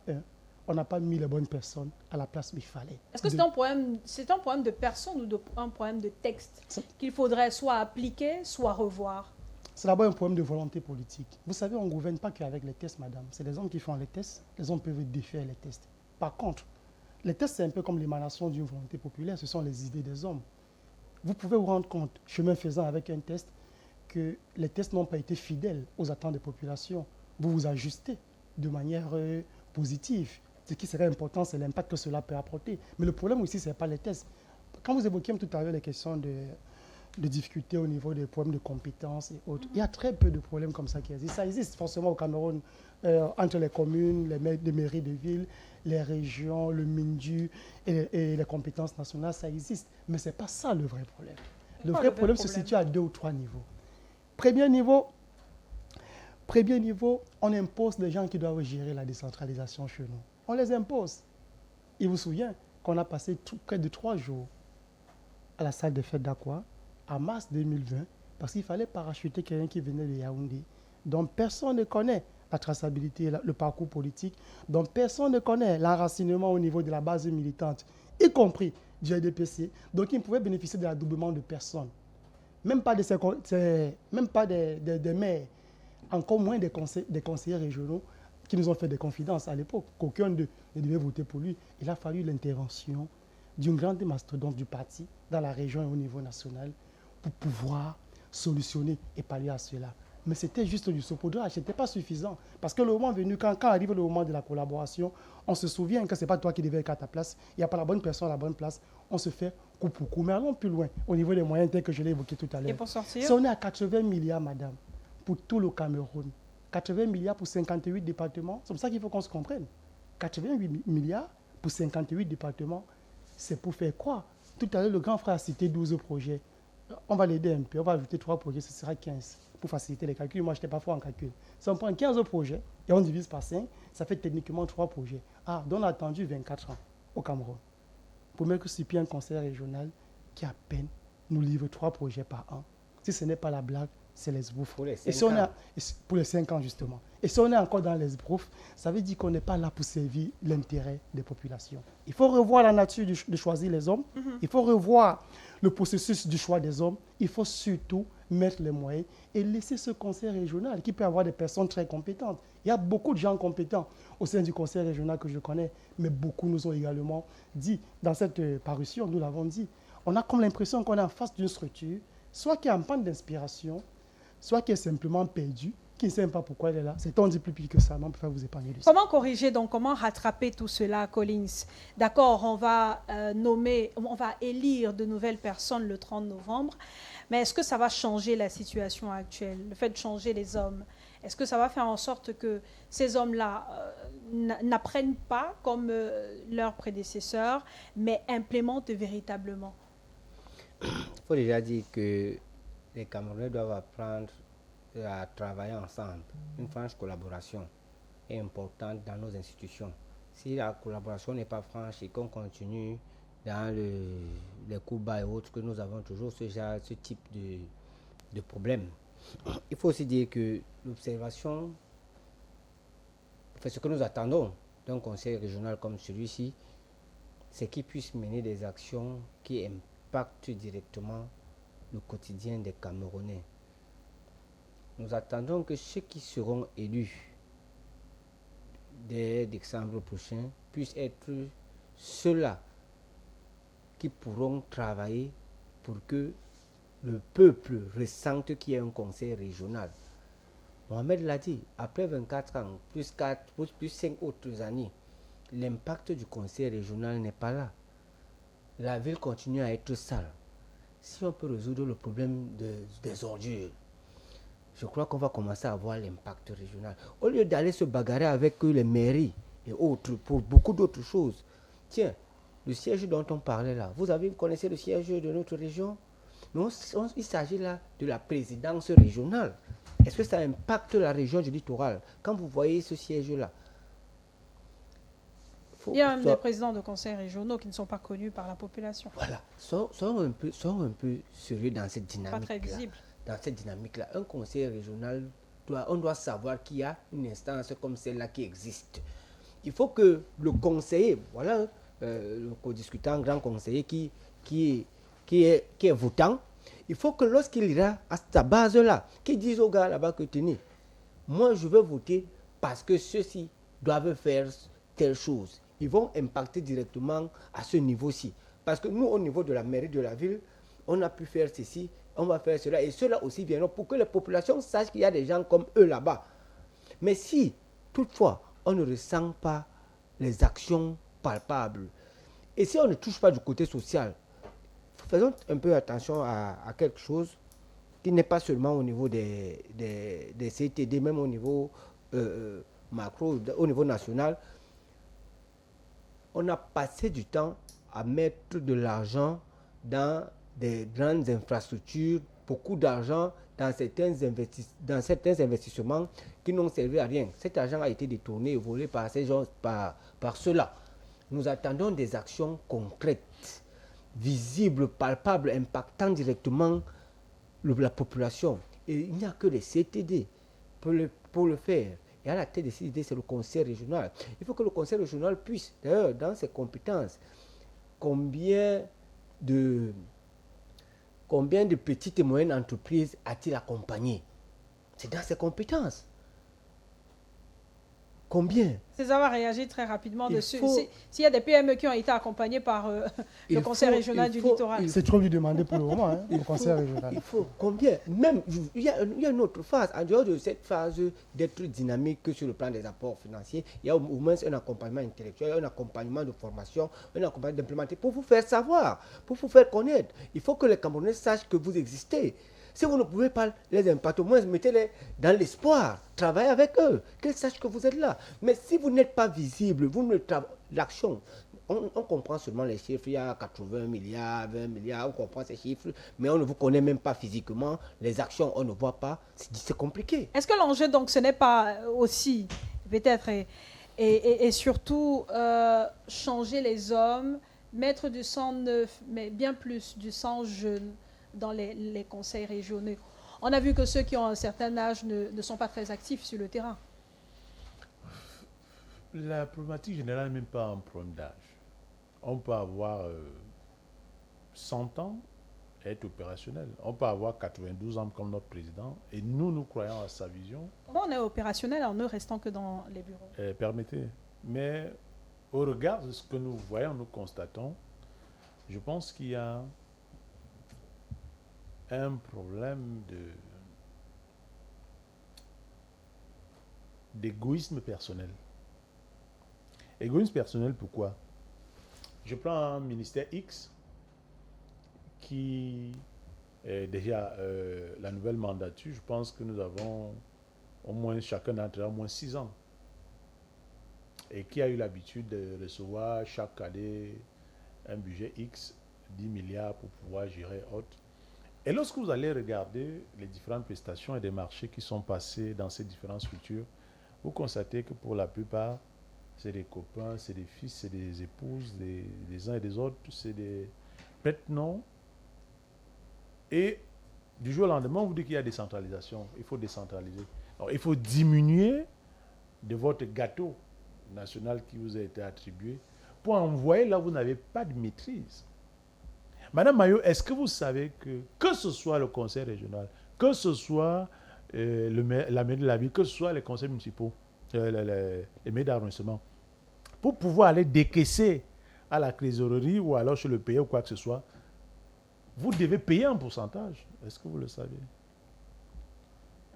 on n'a pas mis les bonnes personnes à la place où il fallait. Est-ce que c'est un problème de personne ou un problème de texte qu'il faudrait soit appliquer, soit revoir? C'est d'abord un problème de volonté politique. Vous savez, on ne gouverne pas qu'avec les tests, madame. C'est les hommes qui font les tests. Les hommes peuvent défaire les tests. Par contre, les tests, c'est un peu comme l'émanation d'une volonté populaire. Ce sont les idées des hommes. Vous pouvez vous rendre compte, chemin faisant avec un test, que les tests n'ont pas été fidèles aux attentes des populations. Vous vous ajustez de manière positive. Ce qui serait important, c'est l'impact que cela peut apporter. Mais le problème aussi, ce n'est pas les tests. Quand vous évoquiez tout à l'heure les questions de difficultés au niveau des problèmes de compétences et autres, il y a très peu de problèmes comme ça qui existent. Ça existe forcément au Cameroun, entre les communes, les mairies de ville, les régions, le MINDU et les compétences nationales, ça existe. Mais ce n'est pas ça le vrai problème. Le vrai problème se situe à 2 ou 3 niveaux. Premier niveau, on impose les gens qui doivent gérer la décentralisation chez nous. On les impose. Il vous souvient qu'on a passé près de 3 jours à la salle des fêtes d'Aqua, en mars 2020, parce qu'il fallait parachuter quelqu'un qui venait de Yaoundé, dont personne ne connaît la traçabilité, le parcours politique, dont personne ne connaît l'enracinement au niveau de la base militante, y compris du RDPC, donc il ne pouvait bénéficier de l'adoubement de personne. Même pas des maires, encore moins des conseillers régionaux qui nous ont fait des confidences à l'époque, qu'aucun d'eux ne devait voter pour lui. Il a fallu l'intervention d'une grande mastodonte du parti dans la région et au niveau national pour pouvoir solutionner et pallier à cela. Mais c'était juste du saupoudrage, ce n'était pas suffisant. Parce que le moment venu, quand arrive le moment de la collaboration, on se souvient que ce n'est pas toi qui devais être à ta place, il n'y a pas la bonne personne à la bonne place, on se fait coup pour coup. Mais allons plus loin, au niveau des moyens tels que je l'ai évoqué tout à l'heure. Et pour sortir? Si on est à 80 milliards, madame, pour tout le Cameroun, 80 milliards pour 58 départements, c'est pour ça qu'il faut qu'on se comprenne. 88 milliards pour 58 départements, c'est pour faire quoi? Tout à l'heure, le grand frère a cité 12 projets. On va l'aider un peu, on va ajouter 3 projets, ce sera 15 pour faciliter les calculs. Moi, je n'étais pas fort en calcul. Si on prend 15 projets et on divise par 5, ça fait techniquement 3 projets. Ah, donc on a attendu 24 ans au Cameroun pour mettre sur pied un conseil régional qui à peine nous livre 3 projets par an. Si ce n'est pas la blague, c'est l'esbrouf. Pour les 5 ans, justement. Et si on est encore dans l'esbrouf, ça veut dire qu'on n'est pas là pour servir l'intérêt des populations. Il faut revoir la nature de choisir les hommes. Il faut revoir le processus du choix des hommes. Il faut surtout mettre les moyens et laisser ce conseil régional qui peut avoir des personnes très compétentes. Il y a beaucoup de gens compétents au sein du conseil régional que je connais, mais beaucoup nous ont également dit, dans cette parution, nous l'avons dit, on a comme l'impression qu'on est en face d'une structure, soit qui est en panne d'inspiration, soit qui est simplement perdu qui ne sait pas pourquoi elle est là. C'est on dit plus pire que ça, mais on peut pas vous épargner de ça. Comment corriger donc, comment rattraper tout cela, Collins? D'accord, on va on va élire de nouvelles personnes le 30 novembre, mais est-ce que ça va changer la situation actuelle, le fait de changer les hommes? Est-ce que ça va faire en sorte que ces hommes-là n'apprennent pas comme leurs prédécesseurs, mais implémentent véritablement? Il faut déjà dire que les Camerounais doivent apprendre à travailler ensemble. Une franche collaboration est importante dans nos institutions. Si la collaboration n'est pas franche et qu'on continue dans les coups bas et autres, que nous avons toujours ce type de problème. Il faut aussi dire que l'observation, ce que nous attendons d'un conseil régional comme celui-ci, c'est qu'il puisse mener des actions qui impactent directement le quotidien des Camerounais. Nous attendons que ceux qui seront élus dès décembre prochain puissent être ceux-là qui pourront travailler pour que le peuple ressente qu'il y ait un conseil régional. Mohamed l'a dit, après 24 ans, plus 5 autres années, l'impact du conseil régional n'est pas là. La ville continue à être sale. Si on peut résoudre le problème des ordures, je crois qu'on va commencer à voir l'impact régional. Au lieu d'aller se bagarrer avec les mairies et autres pour beaucoup d'autres choses. Tiens, le siège dont on parlait là, vous connaissez le siège de notre région? Non, il s'agit là de la présidence régionale. Est-ce que ça impacte la région du littoral? Quand vous voyez ce siège-là, il y a même des présidents de conseils régionaux qui ne sont pas connus par la population. Voilà, sont un peu sérieux dans cette dynamique-là. Pas très visible. Dans cette dynamique-là, un conseil régional, on doit savoir qu'il y a une instance comme celle-là qui existe. Il faut que le conseiller, voilà, le co-discutant, grand conseiller qui est votant, il faut que lorsqu'il ira à sa base-là, qu'il dise aux gars là-bas que tenez, moi je veux voter parce que ceux-ci doivent faire telle chose. Ils vont impacter directement à ce niveau-ci. Parce que nous, au niveau de la mairie de la ville, on a pu faire ceci, on va faire cela, et ceux-là aussi viendront pour que les populations sachent qu'il y a des gens comme eux là-bas. Mais si, toutefois, on ne ressent pas les actions palpables, et si on ne touche pas du côté social, faisons un peu attention à quelque chose qui n'est pas seulement au niveau des CTD, même au niveau macro, au niveau national. On a passé du temps à mettre de l'argent dans des grandes infrastructures, beaucoup d'argent dans certains investissements qui n'ont servi à rien. Cet argent a été détourné et volé par ces gens, par ceux-là. Nous attendons des actions concrètes, visibles, palpables, impactant directement la population. Et il n'y a que les CTD pour le faire. Et à la tête des CTD, c'est le conseil régional. Il faut que le conseil régional puisse, d'ailleurs, dans ses compétences, combien de petites et moyennes entreprises a-t-il accompagné? C'est dans ses compétences. Combien? César va réagir très rapidement dessus. S'il y a des PME qui ont été accompagnés par le conseil régional du littoral. C'est trop lui demander pour le moment, hein, le conseil régional. Il faut combien? Même, il y a une autre phase. En dehors de cette phase d'être dynamique sur le plan des apports financiers, il y a au moins un accompagnement intellectuel, un accompagnement de formation, un accompagnement d'implémentation pour vous faire savoir, pour vous faire connaître. Il faut que les Camerounais sachent que vous existez. Si vous ne pouvez pas les impacter, au moins mettez-les dans l'espoir. Travaillez avec eux, qu'ils sachent que vous êtes là. Mais si vous n'êtes pas visible, l'action, on comprend seulement les chiffres. Il y a 80 milliards, 20 milliards, on comprend ces chiffres, mais on ne vous connaît même pas physiquement. Les actions, on ne voit pas. C'est compliqué. Est-ce que l'enjeu, donc, ce n'est pas aussi, peut-être, et surtout, changer les hommes, mettre du sang neuf, mais bien plus du sang jeune dans les conseils régionaux? On a vu que ceux qui ont un certain âge ne sont pas très actifs sur le terrain. La problématique générale n'est même pas un problème d'âge. On peut avoir 100 ans et être opérationnel. On peut avoir 92 ans comme notre président et nous croyons à sa vision. On est opérationnel en ne restant que dans les bureaux. Permettez. Mais au regard de ce que nous voyons, nous constatons, je pense qu'il y a un problème d'égoïsme personnel. Égoïsme personnel, pourquoi? Je prends un ministère X qui est déjà la nouvelle mandature. Je pense que nous avons au moins, chacun d'entre eux, au moins 6 ans. Et qui a eu l'habitude de recevoir chaque année un budget X, 10 milliards pour pouvoir gérer autre. Et lorsque vous allez regarder les différentes prestations et des marchés qui sont passés dans ces différentes structures, vous constatez que pour la plupart, c'est des copains, c'est des fils, c'est des épouses, des uns et des autres, c'est des prête-noms. Et du jour au lendemain, on vous dit qu'il y a décentralisation. Il faut décentraliser. Alors, il faut diminuer de votre gâteau national qui vous a été attribué pour envoyer là où vous n'avez pas de maîtrise. Madame Mayo, est-ce que vous savez que ce soit le conseil régional, que ce soit la mairie de la ville, que ce soit les conseils municipaux, les mairies d'arrondissement, pour pouvoir aller décaisser à la trésorerie ou alors chez le pays ou quoi que ce soit, vous devez payer un pourcentage. Est-ce que vous le savez?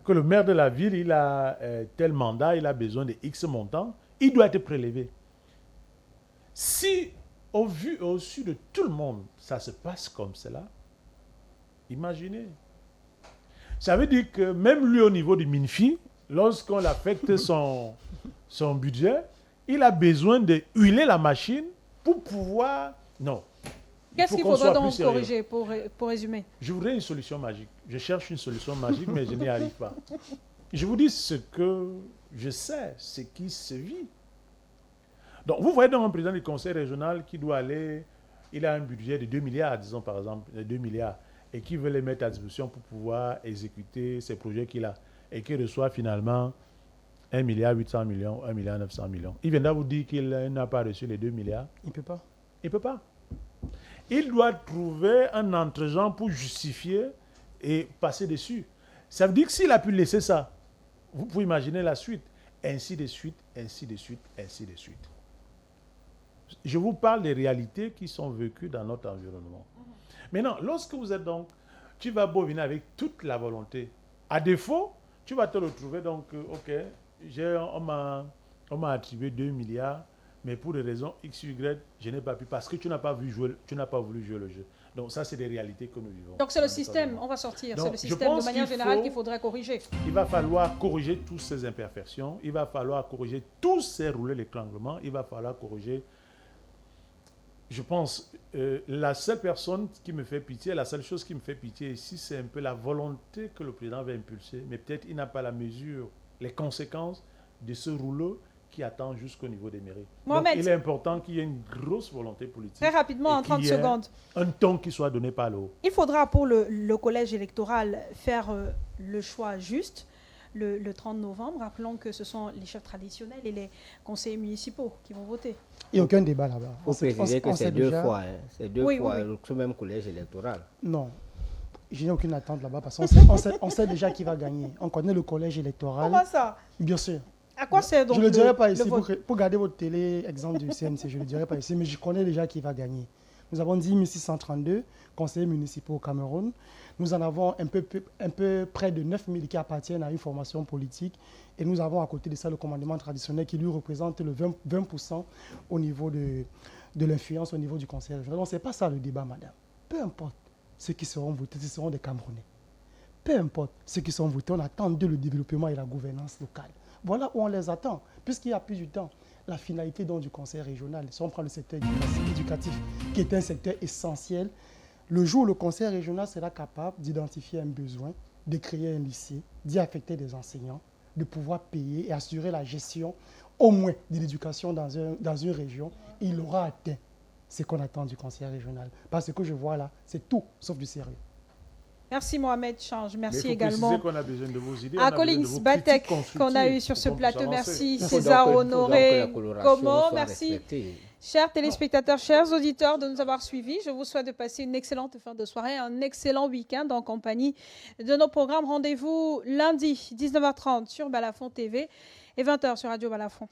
Que le maire de la ville, il a tel mandat, il a besoin de X montant, il doit être prélevé. Si, au vu et au su de tout le monde, ça se passe comme cela, imaginez. Ça veut dire que même lui, au niveau du MINFI, lorsqu'on affecte son budget, il a besoin de huiler la machine pour pouvoir... Non. Qu'est-ce qu'il faudra donc corriger pour résumer? Je voudrais une solution magique. Je cherche une solution magique, mais je n'y arrive pas. Je vous dis ce que je sais, ce qui se vit. Donc, vous voyez donc un président du conseil régional qui doit aller... Il a un budget de 2 milliards, disons par exemple, 2 milliards, et qui veut les mettre à disposition pour pouvoir exécuter ces projets qu'il a, et qui reçoit finalement 1 milliard 800 millions, 1 milliard 900 millions. Il viendra vous dire qu'il n'a pas reçu les 2 milliards. Il ne peut pas. Il ne peut pas. Il doit trouver un entre-gens pour justifier et passer dessus. Ça veut dire que s'il a pu laisser ça, vous pouvez imaginer la suite. Ainsi de suite, ainsi de suite, ainsi de suite. Je vous parle des réalités qui sont vécues dans notre environnement. Maintenant, lorsque vous êtes donc, tu vas boviner avec toute la volonté. À défaut, tu vas te retrouver donc, ok, on m'a attribué 2 milliards, mais pour des raisons X, Y, je n'ai pas pu, parce que tu n'as pas voulu jouer le jeu. Donc ça, c'est des réalités que nous vivons. Donc c'est le système, on va sortir, c'est le système de manière générale qu'il faudrait corriger. Il va falloir corriger toutes ces imperfections, il va falloir corriger tous ces roulets d'étranglement, il va falloir corriger... Je pense, la seule personne qui me fait pitié, la seule chose qui me fait pitié ici, c'est un peu la volonté que le président va impulser, mais peut-être il n'a pas la mesure, les conséquences de ce rouleau qui attend jusqu'au niveau des mairies. Mohamed, donc, il est important qu'il y ait une grosse volonté politique. Très rapidement, en 30 secondes. Un ton qui soit donné par le haut. Il faudra pour le collège électoral faire le choix juste. Le 30 novembre, rappelons que ce sont les chefs traditionnels et les conseillers municipaux qui vont voter. Il n'y a aucun débat là-bas. Il faut préciser que c'est deux fois, c'est deux fois oui. le même collège électoral. Non, je n'ai aucune attente là-bas parce qu'on sait déjà qui va gagner. On connaît le collège électoral. Comment ça? Bien sûr. À quoi c'est donc? Je ne le dirai pas ici pour garder votre télé, exemple du CNC, je ne le dirai pas ici, mais je connais déjà qui va gagner. Nous avons 10 632 conseillers municipaux au Cameroun. Nous en avons un peu près de 9 000 qui appartiennent à une formation politique. Et nous avons à côté de ça le commandement traditionnel qui lui représente le 20% au niveau de l'influence au niveau du conseil régional. Donc ce n'est pas ça le débat, madame. Peu importe ceux qui seront votés, ce seront des Camerounais. Peu importe ceux qui seront votés, on attend de le développement et la gouvernance locale. Voilà où on les attend, puisqu'il n'y a plus du temps. La finalité donc, du conseil régional, si on prend le secteur éducatif, qui est un secteur essentiel, le jour où le conseil régional sera capable d'identifier un besoin, de créer un lycée, d'y affecter des enseignants, de pouvoir payer et assurer la gestion au moins de l'éducation dans une région, il aura atteint ce qu'on attend du conseil régional. Parce que je vois là, c'est tout sauf du sérieux. Merci Mohamed Change, merci également à Collins Batek qu'on a eu sur ce plateau. Merci César Honoré Como, merci chers téléspectateurs, chers auditeurs de nous avoir suivis. Je vous souhaite de passer une excellente fin de soirée, un excellent week-end en compagnie de nos programmes. Rendez-vous lundi 19h30 sur Balafon TV et 20h sur Radio Balafon.